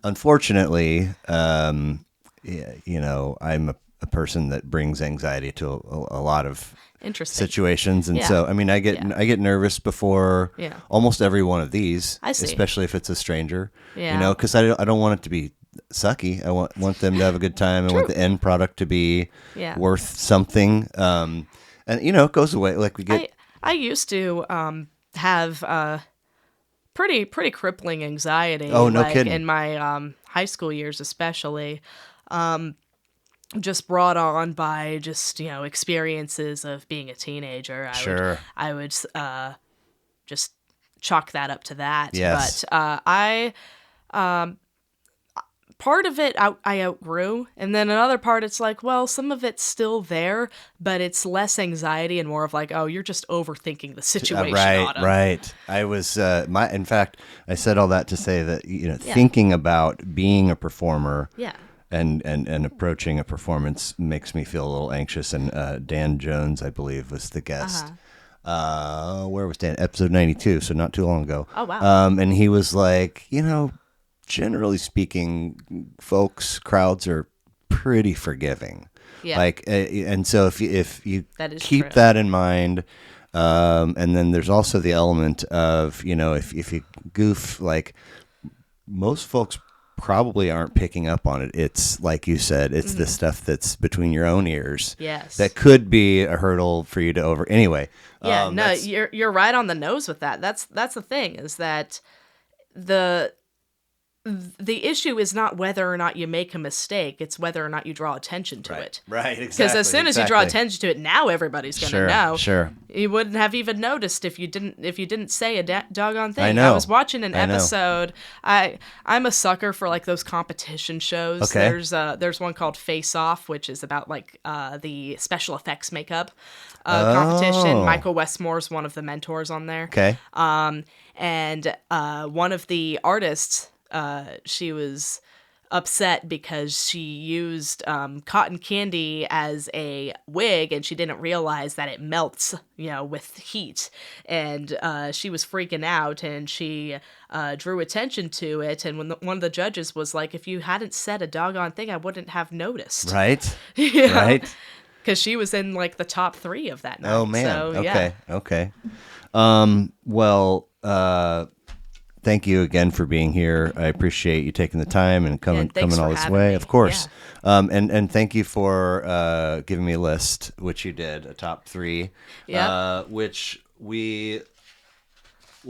unfortunately, I'm a person that brings anxiety to a lot of Interesting. situations, and Yeah. so I get nervous before Yeah. almost every one of these. I see. Especially if it's a stranger. Yeah. Because I don't want it to be sucky. I want them to have a good time. I want the end product to be Yeah. worth something. And it goes away. Like we get. I used to have pretty crippling anxiety. Oh, no like, kidding. In my high school years, especially, just brought on by just experiences of being a teenager. Sure. I would just chalk that up to that. Yes. But part of it I outgrew, and then another part it's like, well, some of it's still there, but it's less anxiety and more of like, oh, you're just overthinking the situation. Autumn. Right. I was in fact, I said all that to say that thinking about being a performer, Yeah. and approaching a performance makes me feel a little anxious. And Dan Jones, I believe, was the guest. Where was Dan? Episode 92, so not too long ago. Oh, wow. And he was like, generally speaking, crowds are pretty forgiving. Yeah. Like, and so if you That is keep true. that in mind, and then there's also the element of, if you goof, like most folks probably aren't picking up on it. It's like you said, it's the stuff that's between your own ears. Yes. That could be a hurdle for you to over. Anyway. Yeah, no, you're right on the nose with that. That's the thing, is that the issue is not whether or not you make a mistake, it's whether or not you draw attention to it. Right, exactly. Because as soon as you draw attention to it, now everybody's going to know. Sure. You wouldn't have even noticed if you didn't say a doggone thing. I know. I was watching an I know. episode. I'm a sucker for like those competition shows. Okay. There's one called Face Off, which is about like the special effects makeup competition. Oh. Michael Westmore's one of the mentors on there. Okay. And one of the artists, she was upset because she used cotton candy as a wig, and she didn't realize that it melts, with heat. And she was freaking out, and she drew attention to it. And when one of the judges was like, "If you hadn't said a doggone thing, I wouldn't have noticed." Right. Yeah. Right. Because she was in like the top 3 of that night. Oh man. So, Okay. yeah. Okay. Well, thank you again for being here. I appreciate you taking the time and coming thanks all for this having way. me. Of course. And thank you for giving me a list, which you did, a top 3. Yep. Which we'll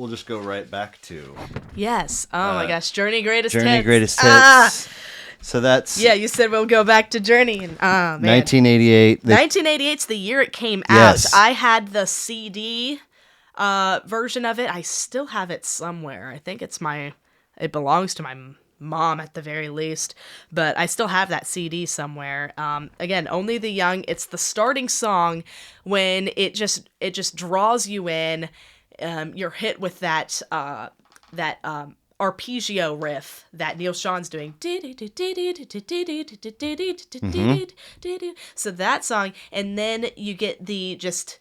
just go right back to. Yes. Oh my gosh. Journey Greatest Hits. Journey Greatest Hits. Ah! So that's Yeah, you said we'll go back to Journey. And, man. 1988. 1988's the year it came Yes. out. I had the CD version of it. I still have it somewhere. I think it belongs to my mom at the very least, but I still have that CD somewhere. Again, Only the Young. It's the starting song when it just draws you in. You're hit with that arpeggio riff that Neil Sean's doing. So that song, and then you get the just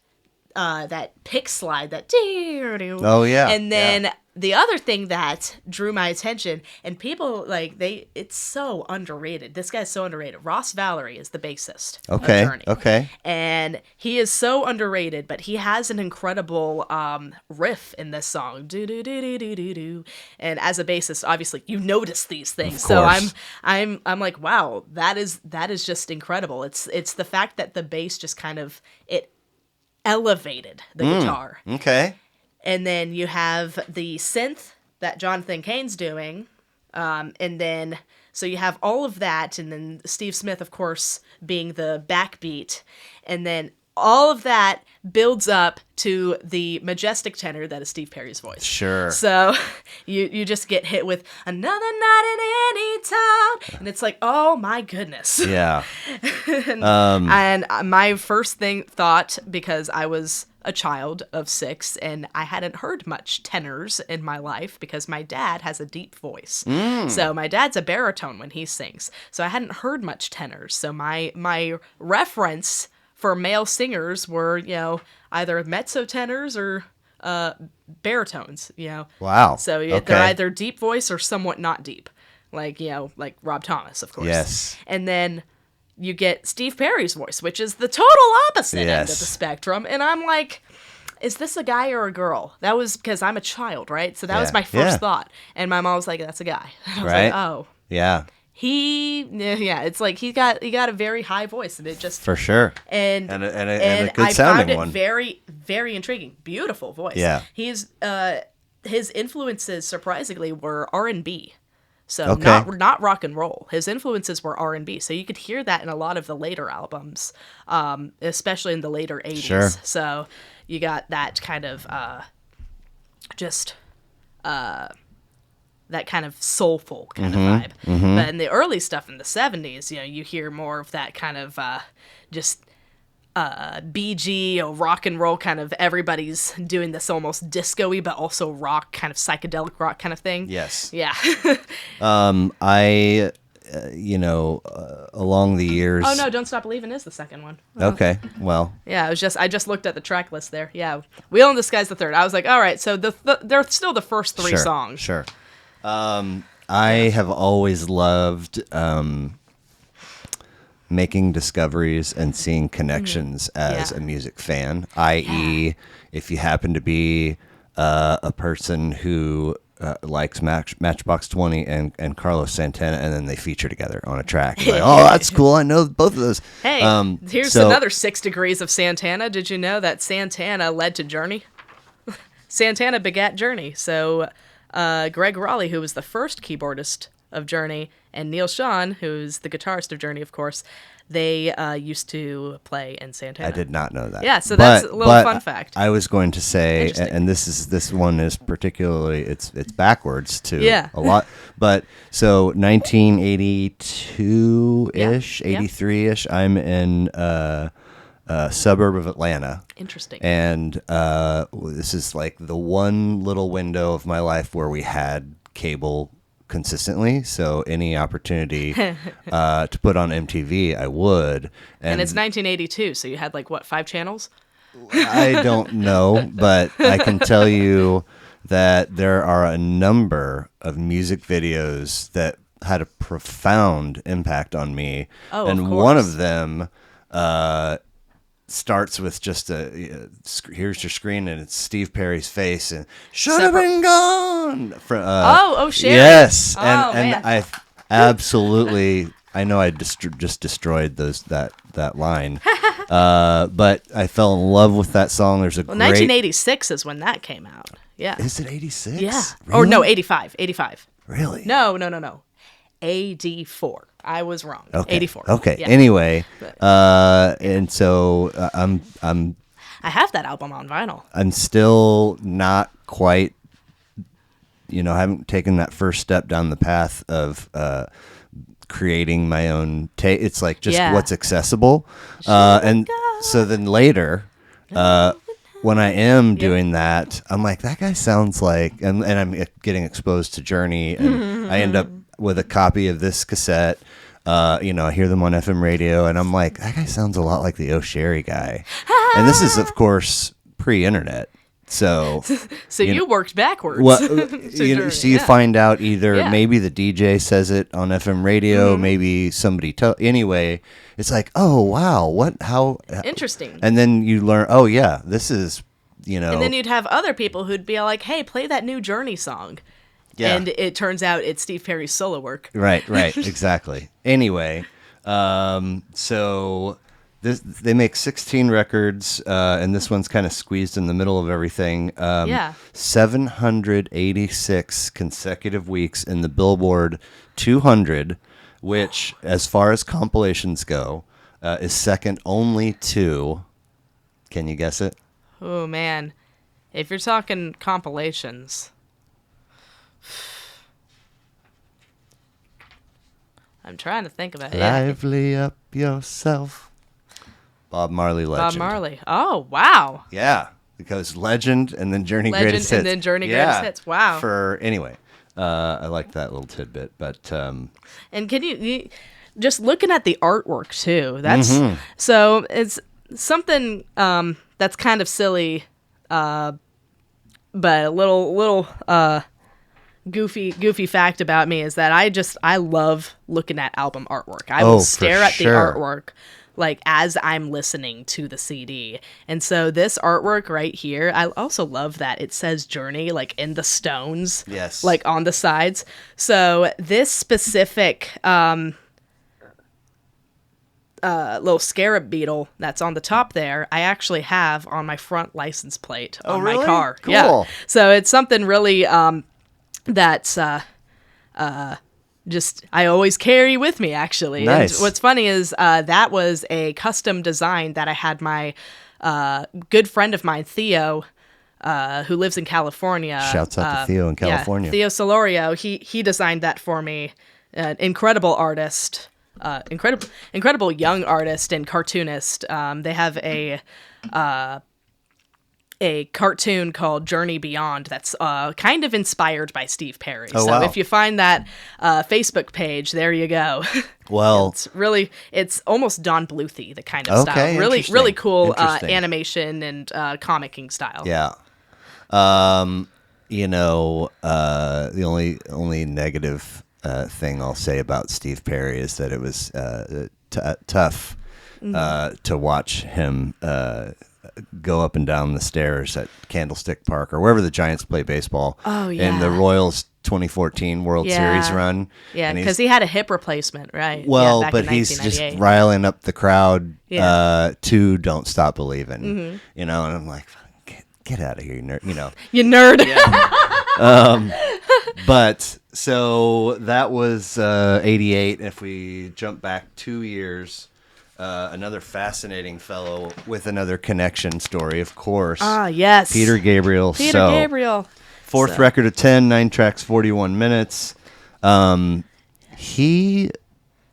that pick slide, that Oh yeah. and then the other thing that drew my attention, and people it's so underrated. This guy's so underrated. Ross Valerie is the bassist of Journey. Okay. And he is so underrated, but he has an incredible riff in this song. Do do do do do do do. And as a bassist, obviously you notice these things. So I'm like, wow, that is just incredible. It's the fact that the bass just kind of it elevated the guitar. Okay. And then you have the synth that Jonathan Cain's doing. And then, so you have all of that. And then Steve Smith, of course, being the backbeat. And then all of that builds up to the majestic tenor that is Steve Perry's voice. Sure. So you just get hit with another night in any town. And it's like, oh my goodness. Yeah. And my first thought, because I was a child of 6 and I hadn't heard much tenors in my life because my dad has a deep voice. So my dad's a baritone when he sings. So I hadn't heard much tenors. So my reference for male singers were, either mezzo tenors or baritones, Wow. So they're either deep voice or somewhat not deep. Like Rob Thomas, of course. Yes. And then you get Steve Perry's voice, which is the total opposite end of the spectrum. And I'm like, is this a guy or a girl? That was because I'm a child, right? So that was my first thought. And my mom was like, that's a guy. And I was like, oh. Yeah. It's like he got a very high voice, and it just for sure, and a good sounding one. I found it very, very intriguing. Beautiful voice. Yeah, he's his influences surprisingly were R&B, so not rock and roll. His influences were R&B, so you could hear that in a lot of the later albums, especially in the later 80s. Sure. So you got that kind of that kind of soulful kind of vibe. But in the early stuff in the 70s, you hear more of that kind of just BG or rock and roll kind of, everybody's doing this almost disco-y but also rock, kind of psychedelic rock kind of thing. Yes. Yeah. I along the years. Oh no, Don't Stop Believin' is the second one. Okay, well. Yeah, I just looked at the track list there. Yeah, Wheel in the Sky's the third. I was like, all right, so they're still the first 3 songs. Sure. I have always loved making discoveries and seeing connections as a music fan, i.e., if you happen to be a person who likes Matchbox 20 and Carlos Santana, and then they feature together on a track. You're like, oh, that's cool. I know both of those. Hey, here's another 6 degrees of Santana. Did you know that Santana led to Journey? Santana begat Journey. So Greg Raleigh, who was the first keyboardist of Journey, and Neil Sean, who's the guitarist of Journey, of course, they used to play in Santana. I did not know that. Yeah, so that's a little fun fact. I was going to say, and this one is particularly, it's backwards to a lot. But so 1982-ish, 83-ish, I'm in a suburb of Atlanta. Interesting. And this is like the one little window of my life where we had cable consistently, so any opportunity to put on MTV, I would. And it's 1982, so you had 5 channels? I don't know, but I can tell you that there are a number of music videos that had a profound impact on me. Oh, and of course. One of them starts with just here's your screen, and it's Steve Perry's face, and should have been gone. Sherry. Yes, and man. I absolutely, I know I just destroyed that line, but I fell in love with that song. There's a great 1986 is when that came out. Yeah. Is it 86? Yeah. Really? Or no, 85. Really? No. 84. I was wrong. Okay. 84. Okay. Yeah. Anyway, and so I have that album on vinyl. I'm still not quite, haven't taken that first step down the path of creating my own taste. It's like just what's accessible. And so then later, when I am doing that, I'm like, that guy sounds like, and I'm getting exposed to Journey, and I end up with a copy of this cassette. I hear them on FM radio, and I'm like, that guy sounds a lot like the O'Sherry guy. And this is, of course, pre-internet. So you worked backwards. Well, Journey, so you find out either Yeah. maybe the DJ says it on FM radio, maybe somebody anyway, it's like, oh wow, what, how Interesting. and then you learn, oh yeah, this is, And then you'd have other people who'd be like, hey, play that new Journey song. Yeah. And it turns out it's Steve Perry's solo work. right, exactly. Anyway, so they make 16 records, and this one's kind of squeezed in the middle of everything. 786 consecutive weeks in the Billboard 200, which, as far as compilations go, is second only to, can you guess it? Oh, man. If you're talking compilations, I'm trying to think about it. Yeah. Lively up yourself. Bob Marley Legend. Bob Marley. Oh, wow. Yeah, because Legend and then Journey Legend Greatest Hits. and then Journey Greatest Hits. Wow. Anyway, I liked that little tidbit, but And can you just looking at the artwork too? That's so it's something that's kind of silly, but a little goofy fact about me is that I love looking at album artwork. I will for stare at sure. the artwork like as I'm listening to the CD. And so this artwork right here, I also love that it says Journey like in the stones. Yes. Like on the sides. So this specific little scarab beetle that's on the top there, I actually have on my front license plate on my really? car. Cool. Yeah. So it's something really that's just I always carry with me, actually. Nice. And what's funny is that was a custom design that I had my good friend of mine, Theo, who lives in California. Shouts out to Theo in California. Yeah, Theo Solorio. He designed that for me. An incredible artist. Incredible young artist and cartoonist. They have a cartoon called Journey Beyond that's kind of inspired by Steve Perry. Oh, so wow. if you find that Facebook page, there you go. Well, it's almost Don Bluethy, the kind of Okay, style. Really interesting. cool Interesting. animation and comicking style. yeah. The only negative thing I'll say about Steve Perry is that it was tough to watch him go up and down the stairs at Candlestick Park or wherever the Giants play baseball. Oh, yeah. In the Royals 2014 World Series run. Yeah, And he's- because he had a hip replacement, right? Well, back but in he's just 1998. riling up the crowd Yeah. to "Don't Stop Believing," and I'm like, get out of here, you nerd, You nerd. But so that was 88. If we jump back 2 years, another fascinating fellow with another connection story, of course. Ah, yes. Peter Gabriel. Peter So, Gabriel. Fourth So- record of 10, 9 tracks, 41 minutes. He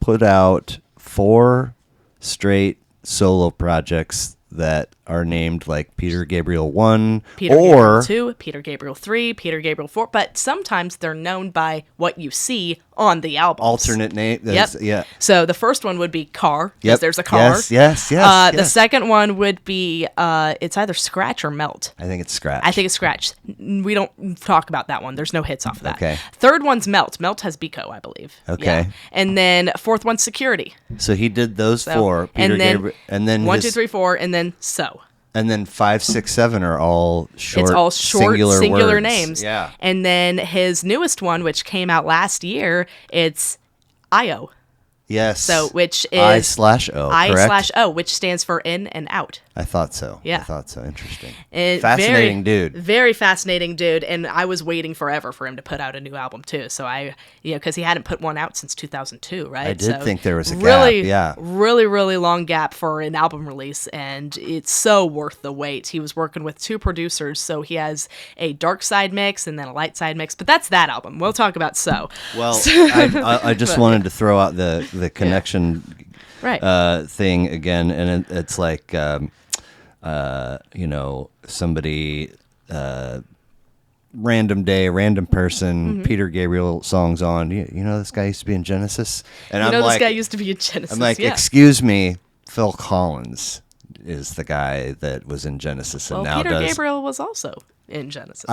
put out 4 straight solo projects that are named like Peter Gabriel 1 Peter or Gabriel 2, Peter Gabriel 3, Peter Gabriel 4, but sometimes they're known by what you see on the album. alternate name. Yep. Yeah. So the first one would be Car, because Yep. there's a car. Yes. The yes. second one would be, it's either Scratch or Melt. I think it's Scratch. I think it's Scratch. We don't talk about that one. There's no hits off of that. Okay. Third one's Melt. Melt has Biko, I believe. Okay. Yeah. And then fourth one's Security. So he did those So, 4. Peter and then Gabriel, and then 1, his, 2, 3, 4, and then So. and then 5, 6, 7 are all short. It's all short singular words. names. Yeah. And then his newest one, which came out last year, it's IO. Yes. So which is I/O. Correct? I/O, which stands for in and out. I thought so. Yeah. I thought so. Interesting. And Fascinating dude. Very fascinating dude. And I was waiting forever for him to put out a new album too. So because he hadn't put one out since 2002, right? I did think there was a really, gap. Yeah. really long gap for an album release, and it's so worth the wait. He was working with 2 producers, so he has a dark side mix and then a light side mix. But that's that album. We'll talk about So. Well, I just wanted to throw out the connection Right. thing again, and it's like somebody, random day, random person, Peter Gabriel songs on. You know, this guy used to be in Genesis, and this guy used to be in Genesis. I'm like, yeah. excuse me, Phil Collins is the guy that was in Genesis, and now Peter Gabriel was also in Genesis.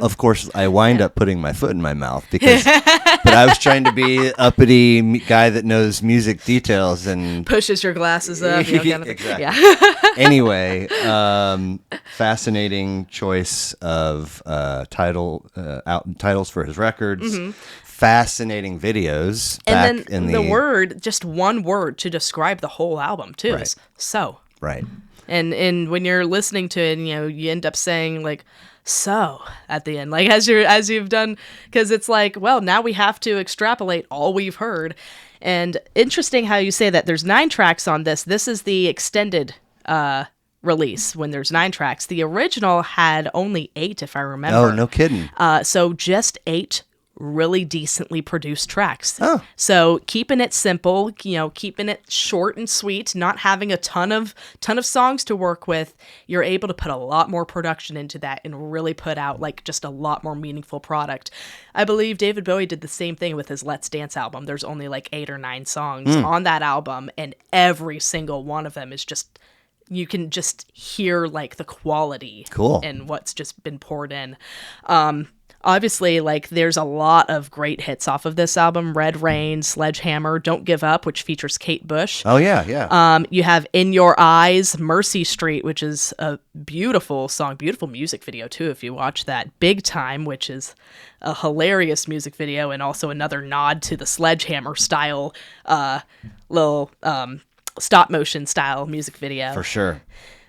Of course, I wind up putting my foot in my mouth because, but I was trying to be uppity guy that knows music details and pushes your glasses up. Kind of exactly. Yeah. Anyway, fascinating choice of titles for his records. Fascinating videos. And back then in the word, just one word to describe the whole album too. Right. Is so. Right. And when you're listening to it, you end up saying like, so at the end, like as you've done, because it's like, well, now we have to extrapolate all we've heard. And interesting how you say that there's 9 tracks on this. This is the extended release when there's 9 tracks. The original had only 8, if I remember. Oh, no kidding. So just 8 really decently produced tracks. Oh. So keeping it simple, keeping it short and sweet, not having a ton of songs to work with, you're able to put a lot more production into that and really put out like just a lot more meaningful product. I believe David Bowie did the same thing with his Let's Dance album. There's only like 8 or 9 songs on that album, and every single one of them is just, you can just hear like the quality and what's just been poured in. Obviously, like, there's a lot of great hits off of this album. Red Rain, Sledgehammer, Don't Give Up, which features Kate Bush. Oh, yeah. You have In Your Eyes, Mercy Street, which is a beautiful song, beautiful music video, too, if you watch that. Big Time, which is a hilarious music video, and also another nod to the Sledgehammer style, little stop-motion style music video. For sure.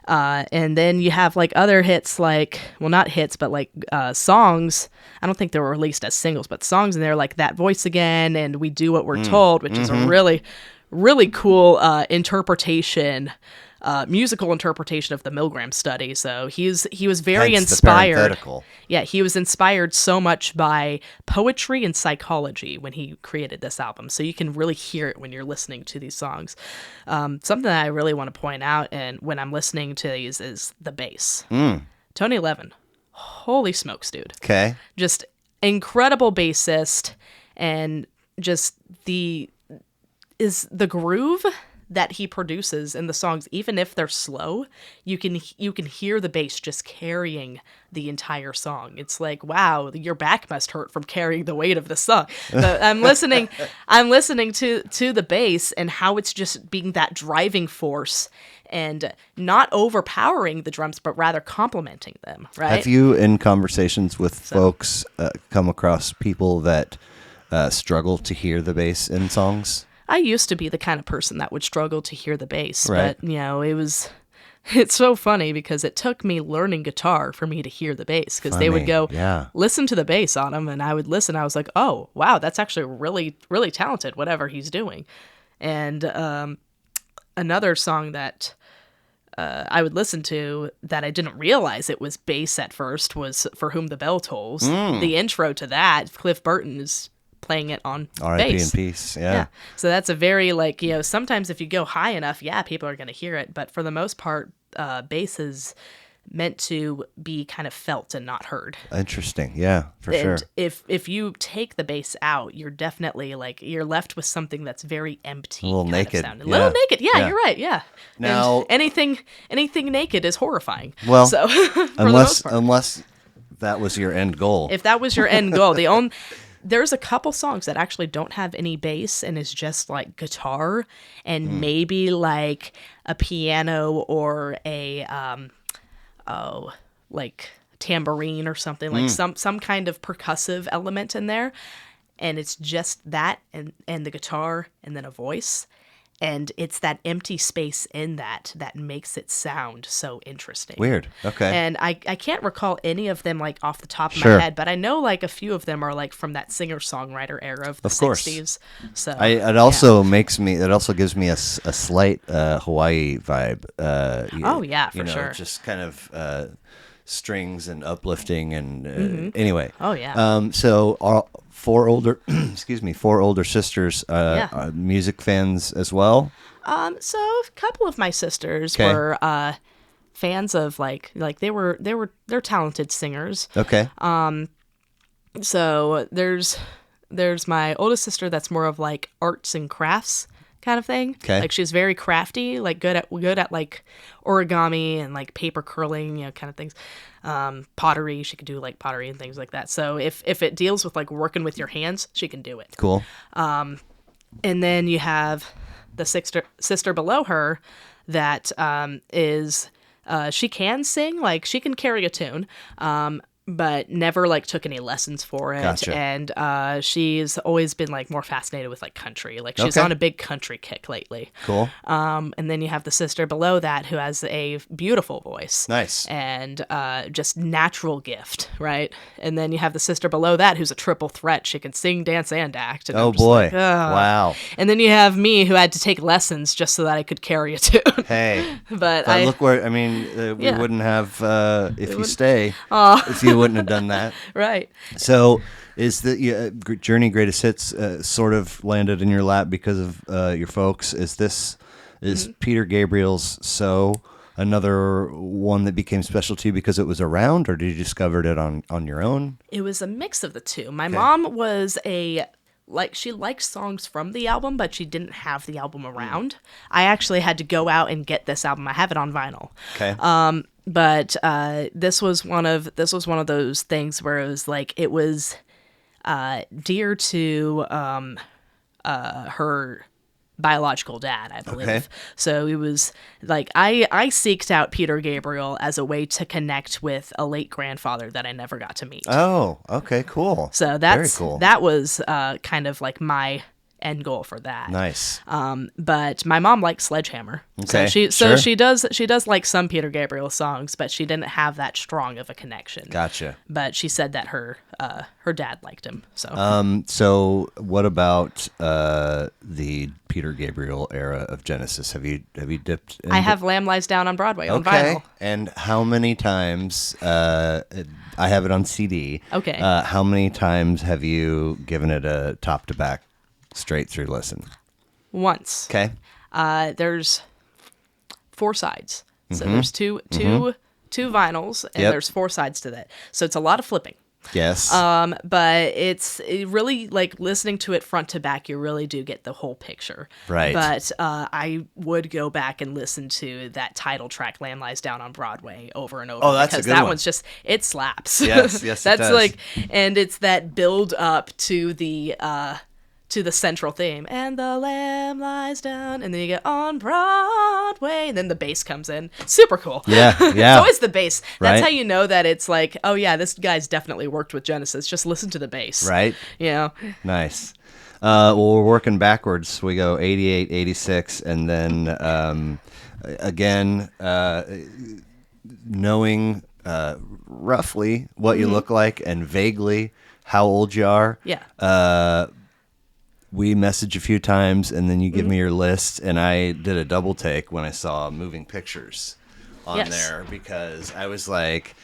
And then you have like other hits, like, well, not hits, but like songs. I don't think they were released as singles, but songs in there like That Voice Again and We Do What We're Told, which is a really, really cool interpretation, musical interpretation of the Milgram study. So he was very Hence inspired. the parenthetical. Yeah, he was inspired so much by poetry and psychology when he created this album. So you can really hear it when you're listening to these songs. Something that I really want to point out and when I'm listening to these is the bass. Tony Levin. Holy smokes, dude. Okay. Just incredible bassist, and just the groove that he produces in the songs, even if they're slow, you can hear the bass just carrying the entire song. It's like, wow, your back must hurt from carrying the weight of the song. But I'm listening to the bass and how it's just being that driving force and not overpowering the drums, but rather complementing them, right? Have you, in conversations with folks, come across people that struggle to hear the bass in songs? I used to be the kind of person that would struggle to hear the bass, right. But it's so funny because it took me learning guitar for me to hear the bass, because they would go, listen to the bass on him, and I would listen. I was like, oh, wow, that's actually really, really talented, whatever he's doing. And another song that I would listen to that I didn't realize it was bass at first was For Whom the Bell Tolls. The intro to that, Cliff Burton is playing it on R.I.P. bass. in peace. Yeah. So that's a very, like, sometimes if you go high enough, people are going to hear it. But for the most part, bass is meant to be kind of felt and not heard. Interesting. Yeah, for sure. And if you take the bass out, you're definitely like, you're left with something that's very empty. A little naked. A little naked. Yeah, you're right. Yeah. Now, and anything naked is horrifying. Well, so, unless that was your end goal. If that was your end goal, there's a couple songs that actually don't have any bass and is just like guitar and maybe like a piano or a like tambourine or something, like some kind of percussive element in there, and it's just that and the guitar and then a voice, and it's that empty space in that makes it sound so interesting. Weird. Okay. And I can't recall any of them like off the top of my head, but I know like a few of them are like from that singer-songwriter era of the 60s. So it also gives me a slight Hawaii vibe. For sure. Just kind of strings and uplifting and anyway. Oh yeah. So four older sisters, music fans as well. So a couple of my sisters were fans of they're talented singers. Okay. So there's my oldest sister that's more of like arts and crafts kind of thing. Okay. Like she's very crafty, like good at like origami and like paper curling, kind of things. Pottery, she could do like pottery and things like that. So if it deals with like working with your hands, she can do it. Cool. And then you have the sister below her that is she can sing, like she can carry a tune, but never like took any lessons for it. Gotcha. And she's always been like more fascinated with like country. Like she's Okay. on a big country kick lately. Cool. And then you have the sister below that who has a beautiful voice. Nice. And just natural gift, right? And then you have the sister below that who's a triple threat. She can sing, dance, and act. And Oh I'm just boy. like, "Ugh." Wow. And then you have me who had to take lessons just so that I could carry a tune. Hey. But But look where, we Yeah. wouldn't have, if you stay, if you wouldn't have done that. right. So is the Journey Greatest Hits sort of landed in your lap because of your folks? Is Mm-hmm. Peter Gabriel's So another one that became special to you because it was around, or did you discover it on your own? It was a mix of the two. My mom was she liked songs from the album, but she didn't have the album around. I actually had to go out and get this album. I have it on vinyl. Okay. But this was one of those things where it was dear to her biological dad, I believe. Okay. So it was like I seeked out Peter Gabriel as a way to connect with a late grandfather that I never got to meet. Oh, okay, cool. So Very cool. that was kind of like my end goal for that. Nice. But my mom likes Sledgehammer. Okay, So sure. she does like some Peter Gabriel songs, but she didn't have that strong of a connection. Gotcha. But she said that her dad liked him. So So what about the Peter Gabriel era of Genesis? Have you dipped into I have Lamb Lies Down on Broadway on Okay. vinyl. And how many times I have it on CD. Okay. How many times have you given it a top to back straight through listen? Once. Okay. There's 4 sides. So there's two vinyls and Yep. there's 4 sides to that. So it's a lot of flipping. Yes. But it really, like, listening to it front to back, you really do get the whole picture. Right. But I would go back and listen to that title track, Lamb Lies Down on Broadway, over and over. Oh, that's a because good that one. one's just, it slaps. Yes, it That's does. like, and it's that build up to the central theme, and the lamb lies down, and then you get on Broadway, and then the bass comes in. Super cool. Yeah, It's yeah. always the bass. That's Right. how you know that it's like, oh yeah, this guy's definitely worked with Genesis. Just listen to the bass. Right. You know? Nice. Well, we're working backwards. We go 88, 86, and then again, knowing roughly what you look like and vaguely how old you are. Yeah. We message a few times, and then you give me your list, and I did a double take when I saw Moving Pictures on Yes. there, because I was like,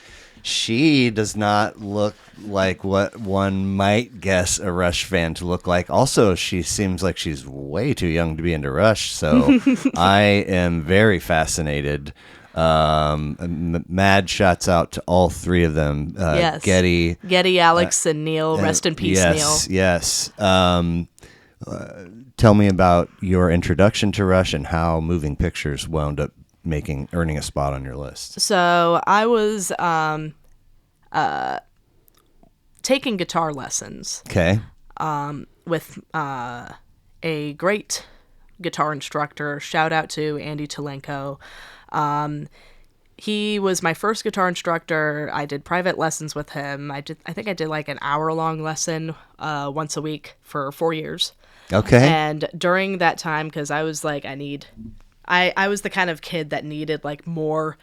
she does not look like what one might guess a Rush fan to look like. Also, she seems like she's way too young to be into Rush, so I am very fascinated. Mad shots out to all 3 of them. Yes. Getty, Alex, and Neil. Rest in peace, yes, Neil. Yes. Tell me about your introduction to Rush and how Moving Pictures wound up earning a spot on your list. So I was taking guitar lessons Okay. with a great guitar instructor. Shout out to Andy Talenko. He was my first guitar instructor. I did private lessons with him. I think I did like an hour-long lesson once a week for 4 years. Okay. And during that time, because I was like, I was the kind of kid that needed like more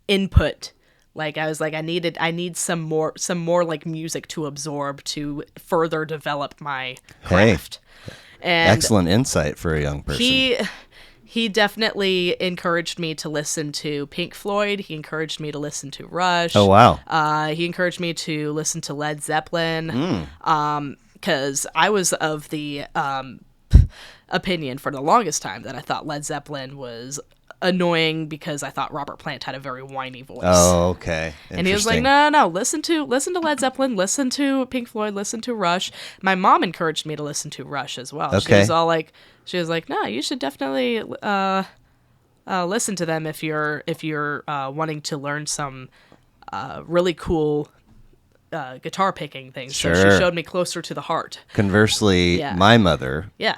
input. Like I was like, I need some more like music to absorb to further develop my craft. And Excellent insight for a young person. he definitely encouraged me to listen to Pink Floyd. He encouraged me to listen to Rush. Oh, wow. He encouraged me to listen to Led Zeppelin. Because I was of the opinion for the longest time that I thought Led Zeppelin was annoying because I thought Robert Plant had a very whiny voice. Oh, okay. And he was like, no, listen to Led Zeppelin, listen to Pink Floyd, listen to Rush. My mom encouraged me to listen to Rush as well. Okay. She was like, no, you should definitely listen to them if you're wanting to learn some really cool guitar picking things. Sure. So she showed me Closer to the Heart. Conversely, Yeah. my mother, Yeah.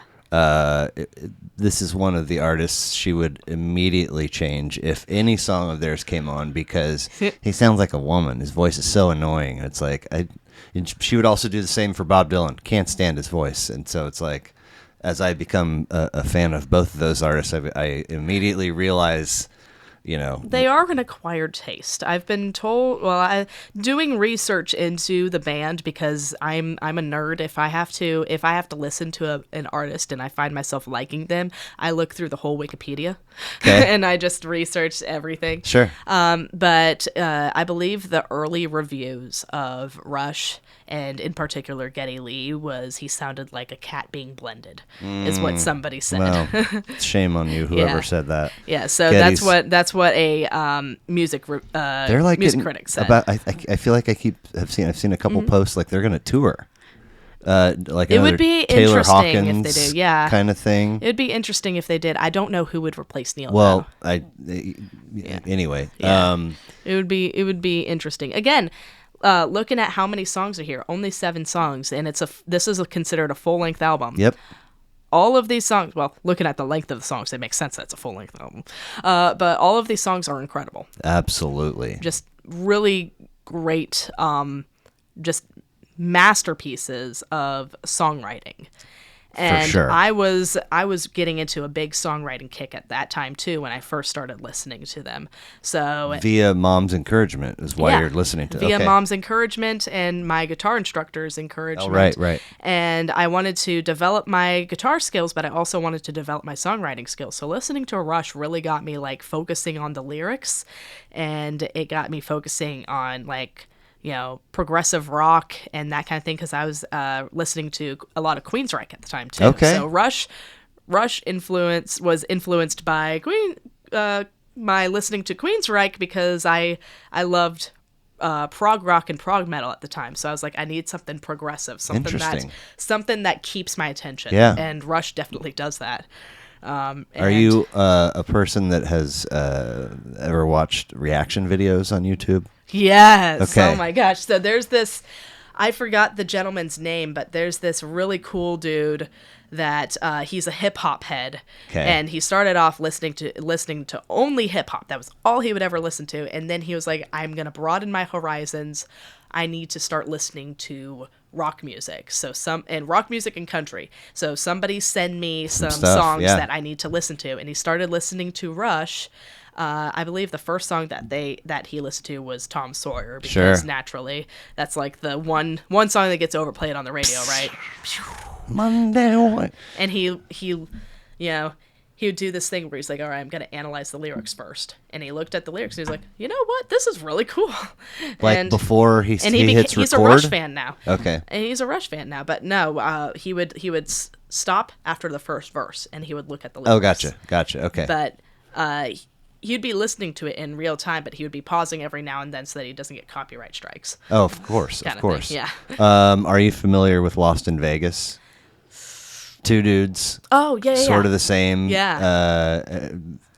this is one of the artists she would immediately change if any song of theirs came on because he sounds like a woman. His voice is so annoying. And it's like, and she would also do the same for Bob Dylan. Can't stand his voice. And so it's like, as I become a fan of both of those artists, I immediately realize, They are an acquired taste. I've been told. Well, doing research into the band because I'm a nerd. If I have to listen to an artist and I find myself liking them, I look through the whole Wikipedia, and I just research everything. Sure. But I believe the early reviews of Rush, and in particular Geddy Lee, was he sounded like a cat being blended, is what somebody said. Well, shame on you, whoever Yeah. said that. Yeah, so Geddy's- that's what a music They're like music critic said. I feel like I've seen a couple posts like they're gonna tour, like It would another be Taylor interesting if Hawkins they do, yeah. kind of thing. It would be interesting if they did. I don't know who would replace Neil. Well, though. anyway, Yeah. It would be interesting. Again, looking at how many songs are here, only 7 songs, and this is considered a full-length album. yep. All of these songs, well, looking at the length of the songs, it makes sense that it's a full-length album. But all of these songs are incredible. Absolutely. Just really great, just masterpieces of songwriting. And sure. I was getting into a big songwriting kick at that time too when I first started listening to them. So Via mom's encouragement is why yeah, you're listening to. via Okay. mom's encouragement and my guitar instructor's encouragement. Oh, right. And I wanted to develop my guitar skills, but I also wanted to develop my songwriting skills. So listening to Rush really got me like focusing on the lyrics, and it got me focusing on like, progressive rock and that kind of thing, because I was listening to a lot of Queensryche at the time too. Okay. So Rush was influenced by my listening to Queensryche because I loved prog rock and prog metal at the time. So I was like, I need something progressive, something that keeps my attention. Yeah. And Rush definitely does that. Are you a person that has ever watched reaction videos on YouTube? Yes. Okay. Oh my gosh. So there's this, I forgot the gentleman's name, but there's this really cool dude that he's a hip hop head. Okay. And he started off listening to only hip hop. That was all he would ever listen to. And then he was like, I'm going to broaden my horizons. I need to start listening to rock music. And rock music and country. So somebody send me some stuff, songs yeah. that I need to listen to. And he started listening to Rush. I believe the first song that he listened to was Tom Sawyer, because Sure. naturally that's like the one song that gets overplayed on the radio, right? Monday. And he would do this thing where he's like, all right, I'm going to analyze the lyrics first. And he looked at the lyrics and he's like, you know what? This is really cool. Like before he hits record? He's a Rush fan now. Okay. And he's a Rush fan now. But no, he would stop after the first verse and he would look at the lyrics. Oh, gotcha. Okay. But he'd be listening to it in real time, but he would be pausing every now and then so that he doesn't get copyright strikes. Oh, of course. Kind Of of course. thing, yeah. Are you familiar with Lost in Vegas? Two dudes. Oh, yeah. Sort of the same. Yeah.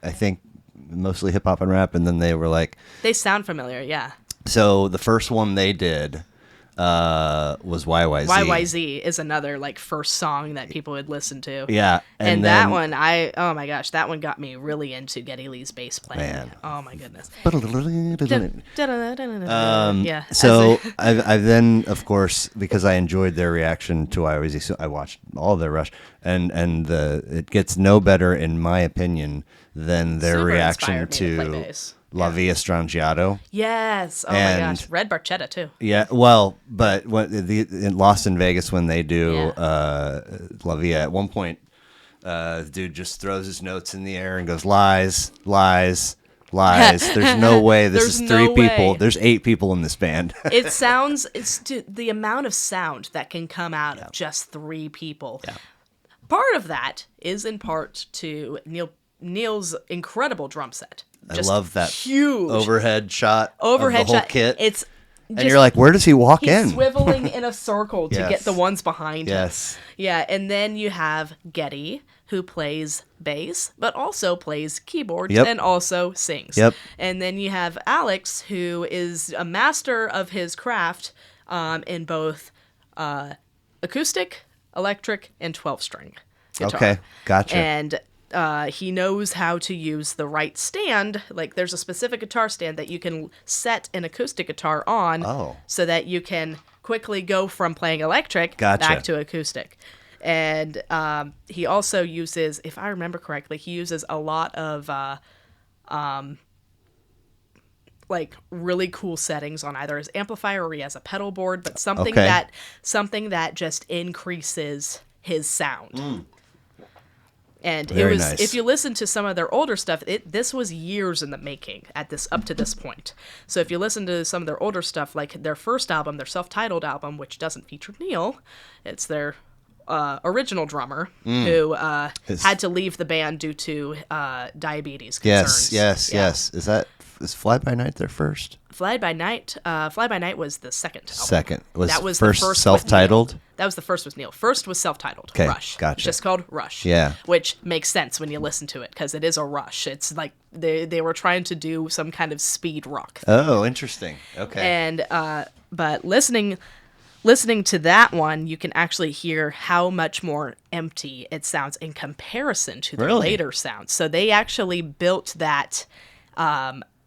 I think mostly hip hop and rap, and then they were like. They sound familiar, yeah. So the first one they did was YYZ. YYZ is another like first song that people would listen to. Yeah, And then, that one, oh my gosh, that one got me really into Geddy Lee's bass playing. Man. Oh my goodness. Yeah. So I've then, of course, because I enjoyed their reaction to YYZ, so I watched all of their Rush, and it gets no better in my opinion than their Super reaction inspired me to play to bass. La Via Strangiato. Yes. Oh And- my gosh. Red Barchetta too. Yeah, well, but in Lost in Vegas when they do Yeah. La Via, at one point, the dude just throws his notes in the air and goes, lies. There's no way this There's is 3 no people. way. There's 8 people in this band. It's the amount of sound that can come out of just 3 people. Yeah. part of that is in part to Neil's incredible drum set. I love that huge overhead shot overhead of the whole shot. kit. It's and you're like, where does he walk he's in? swiveling in a circle to Yes. get the ones behind him. Yes. Yeah, and then you have Getty, who plays bass, but also plays keyboards Yep. and also sings. Yep. And then you have Alex, who is a master of his craft in both acoustic, electric, and 12-string guitar. Okay, gotcha. And he knows how to use the right stand. Like, there's a specific guitar stand that you can set an acoustic guitar on so that you can quickly go from playing electric back to acoustic. And he also uses, if I remember correctly, he uses a lot of like really cool settings on either his amplifier or he has a pedal board, but something that just increases his sound. And Very it was nice. If you listen to some of their older stuff, this was years in the making up to this point. So if you listen to some of their older stuff, like their first album, their self-titled album, which doesn't feature Neil, it's their original drummer who had to leave the band due to diabetes concerns. Yes. Is Fly By Night their first? Fly By Night was the second album. Second. That was first the first self-titled? That was the first with Neil. First was self-titled, Okay, Rush. gotcha. It's just called Rush. Yeah. Which makes sense when you listen to it, because it is a rush. It's like they were trying to do some kind of speed rock thing. Oh, interesting. Okay. And but listening to that one, you can actually hear how much more empty it sounds in comparison to the later sounds. So they actually built that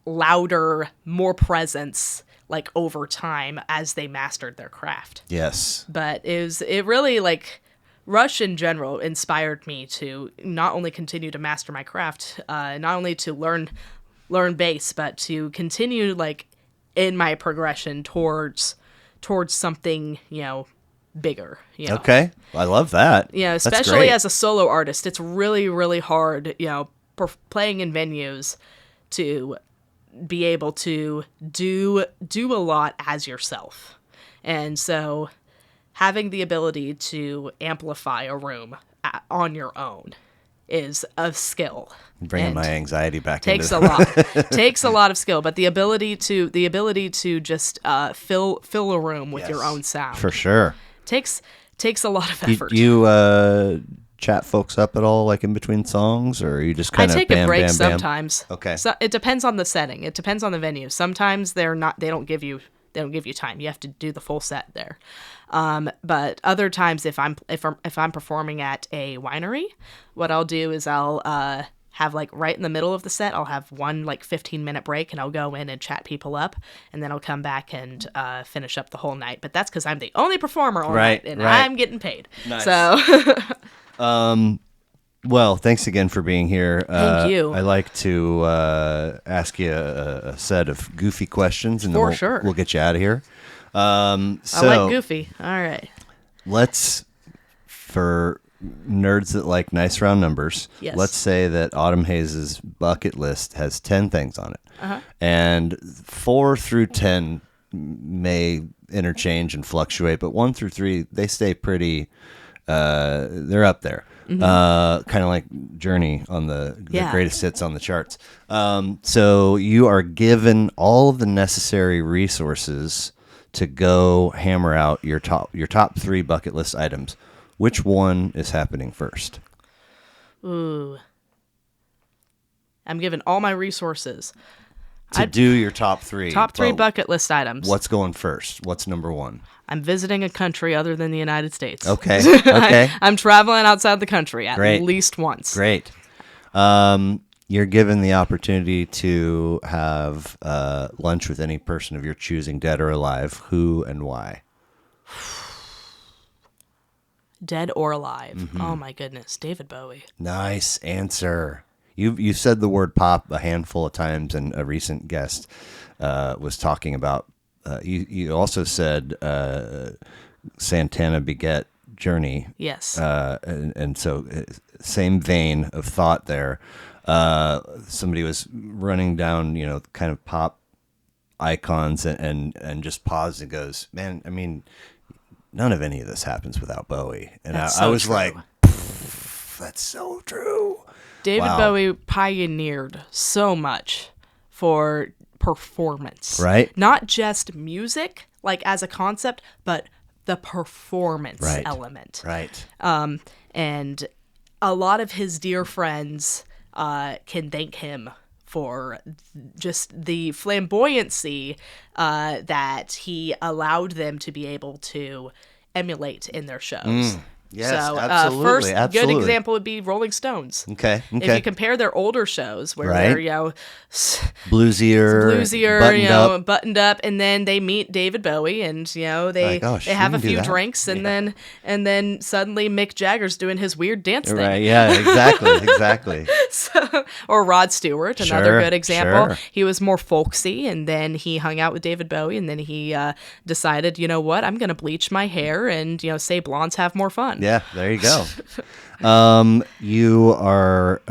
louder, more presence like over time as they mastered their craft. Yes. But it really, like, Rush in general inspired me to not only continue to master my craft, not only to learn bass, but to continue like in my progression towards something, bigger. Okay. I love that. Yeah, That's especially great. as a solo artist, it's really, really hard, playing in venues to be able to do a lot as yourself. And so having the ability to amplify a room on your own is a skill. Bringing my anxiety back takes into a lot. Takes a lot of skill, but the ability to just fill a room with your own sound for sure takes a lot of effort. You chat folks up at all, like in between songs, or are you just kind of I take a break sometimes. Okay. So it depends on the setting. It depends on the venue. Sometimes they don't give you time. You have to do the full set there. But other times, if I'm performing at a winery, what I'll do is I'll have, like, right in the middle of the set, I'll have one like 15-minute break, and I'll go in and chat people up, and then I'll come back and finish up the whole night. But that's because I'm the only performer all night, and I'm getting paid. Nice. So. Well, thanks again for being here. Thank you. I like to ask you a set of goofy questions, and then we'll get you out of here. I like goofy. All right. For nerds that like nice round numbers, yes. Let's say that Autumn Hayes' bucket list has 10 things on it. And 4 through 10 may interchange and fluctuate, but 1 through 3, they stay pretty, they're up there. Kind of like Journey on the greatest hits on the charts. So you are given all of the necessary resources to go hammer out your top 3 bucket list items. Which one is happening first? Ooh. I'm given all my resources to do your top 3. Top 3 bucket list items. What's going first? What's number 1? I'm visiting a country other than the United States. Okay. Okay. I'm traveling outside the country at least once. Great. You're given the opportunity to have lunch with any person of your choosing, dead or alive. Who and why? Dead or alive. Oh my goodness, David Bowie. Nice answer. You said the word pop a handful of times, and a recent guest was talking about. You also said Santana beget Journey. Yes. And so same vein of thought there. Somebody was running down, kind of pop icons and just paused and goes, man, I mean, none of any of this happens without Bowie. And I was true. like, That's so true. David Wow. Bowie pioneered so much for performance. Right. Not just music, like as a concept, but the performance Right. element. Right. And a lot of his dear friends can thank him for just the flamboyancy that he allowed them to be able to emulate in their shows. Yes, so, absolutely, first absolutely. good example would be Rolling Stones. Okay. If you compare their older shows, where Right. they're Bluesier, bluesier, buttoned up. buttoned up, and then they meet David Bowie, and they Like, oh, they have she a can do few that? drinks, and then suddenly Mick Jagger's doing his weird dance thing. Right. Yeah. Exactly. Or Rod Stewart, another Sure, good example. sure. He was more folksy, and then he hung out with David Bowie, and then he decided, you know what, I'm going to bleach my hair and say blondes have more fun. Yeah. There you go. You are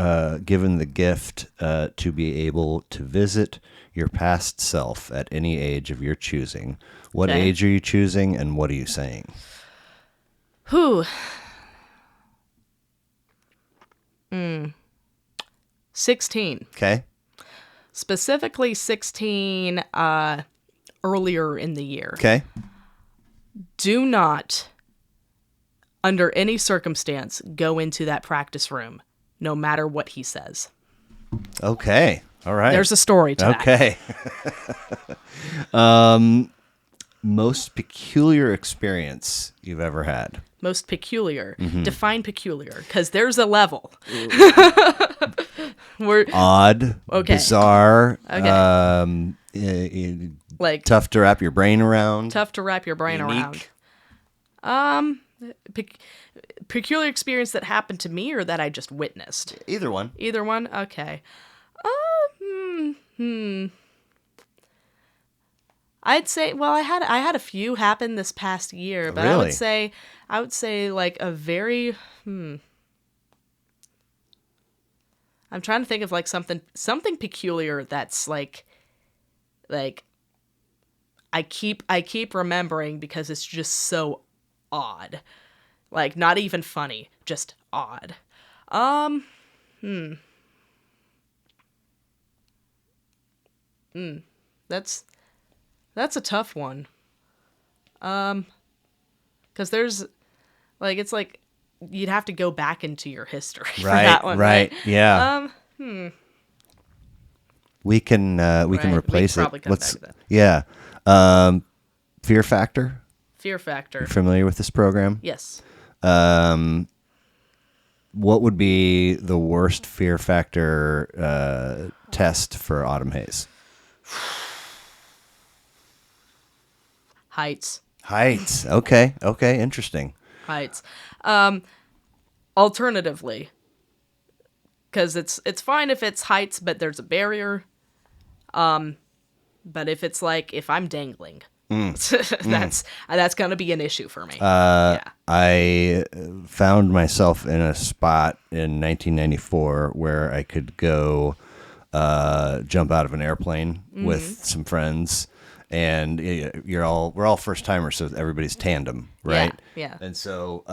given the gift to be able to visit your past self at any age of your choosing. What Okay. age are you choosing, and what are you saying? Whew. 16. Okay. Specifically 16 earlier in the year. Okay. Do not, under any circumstance, go into that practice room, no matter what he says. Okay. All right. There's a story to that. Okay. Most peculiar experience you've ever had. Most peculiar. Mm-hmm. Define peculiar, because there's a level. We're Odd. Okay. Bizarre. Okay. Like Tough to wrap your brain around. tough to wrap your brain Unique. around. Peculiar experience that happened to me or that I just witnessed. Either one. Either one. Okay. I'd say, well, I had a few happen this past year, but Really? I would say like a very I'm trying to think of like something peculiar that's like I keep remembering because it's just so odd. Like not even funny, just odd. That's a tough one. Cuz there's like it's like you'd have to go back into your history for that one, right? Yeah. We can Right, we replace could it. probably come back to that. Yeah. Fear Factor. Fear factor. Familiar with this program? Yes. What would be the worst Fear Factor test for Autumn Hayes? Heights. Heights. Okay. Interesting. Heights. Alternatively, because it's fine if it's heights, but there's a barrier. But if it's like if I'm dangling, that's gonna be an issue for me. Yeah. I found myself in a spot in 1994 where I could go jump out of an airplane with some friends, and we're all first timers, so everybody's tandem, right? Yeah. And so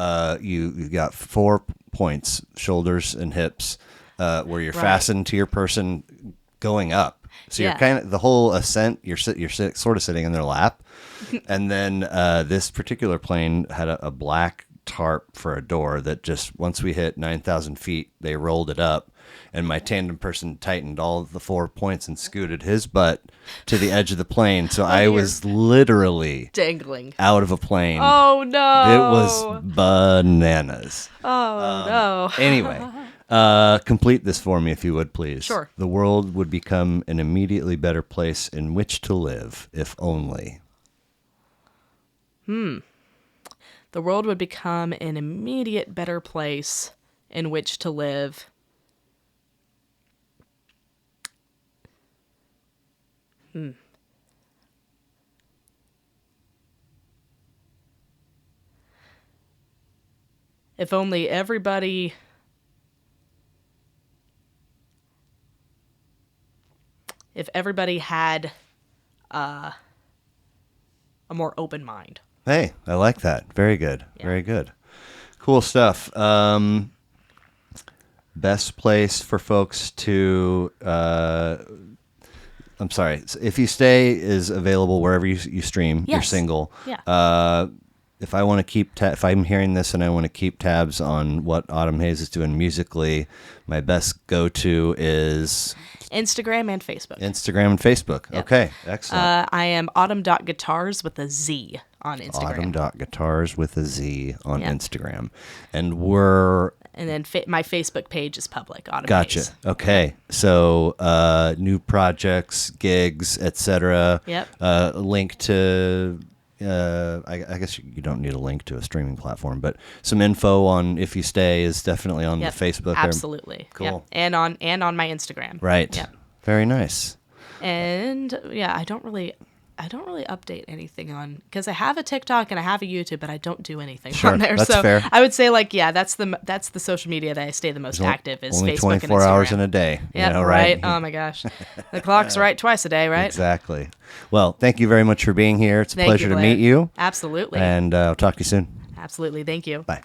you got 4 points, shoulders and hips, where you're fastened to your person going up. So you're Yeah. kind of the whole ascent. You're sort of sitting in their lap, and then this particular plane had a black tarp for a door that just once we hit 9,000 feet, they rolled it up, and my tandem person tightened all the 4 points and scooted his butt to the edge of the plane. So I was literally Dangling. out of a plane. Oh no. It was bananas. Oh no. Anyway, complete this for me if you would, please. Sure. The world would become an immediately better place in which to live, if only. The world would become an immediate better place in which to live. If only everybody had a more open mind. Hey, I like that. Very good. Very good. Cool stuff. best place for folks to I'm sorry, If You Stay is available wherever you stream your Yes. single. Yeah. If I want to keep if I'm hearing this and I want to keep tabs on what Autumn Hayes is doing musically, my best go-to is Instagram and Facebook. Instagram and Facebook. Yep. Okay, excellent. I am autumn.guitars with a Z on Instagram. Autumn.guitars with a Z on Yeah. Instagram. And we're... And then my Facebook page is public. Autumn Gotcha. Hayes. Okay. So new projects, gigs, etc. Yep. Link to... I guess you don't need a link to a streaming platform, but some info on If You Stay is definitely on Yep. the Facebook. Absolutely. Cool. Yep. And on my Instagram. Right. Yep. Very nice. And yeah, I don't really update anything on, because I have a TikTok and I have a YouTube, but I don't do anything Sure, on there. that's So fair. I would say that's the social media that I stay the most active is Only Facebook 24 and Instagram. hours in a day. Yeah, right? Oh my gosh, the clock's right twice a day, right? Exactly. Well, thank you very much for being here. It's a Thank you, pleasure to Blair. meet you. Absolutely. And I'll talk to you soon. Absolutely. Thank you. Bye.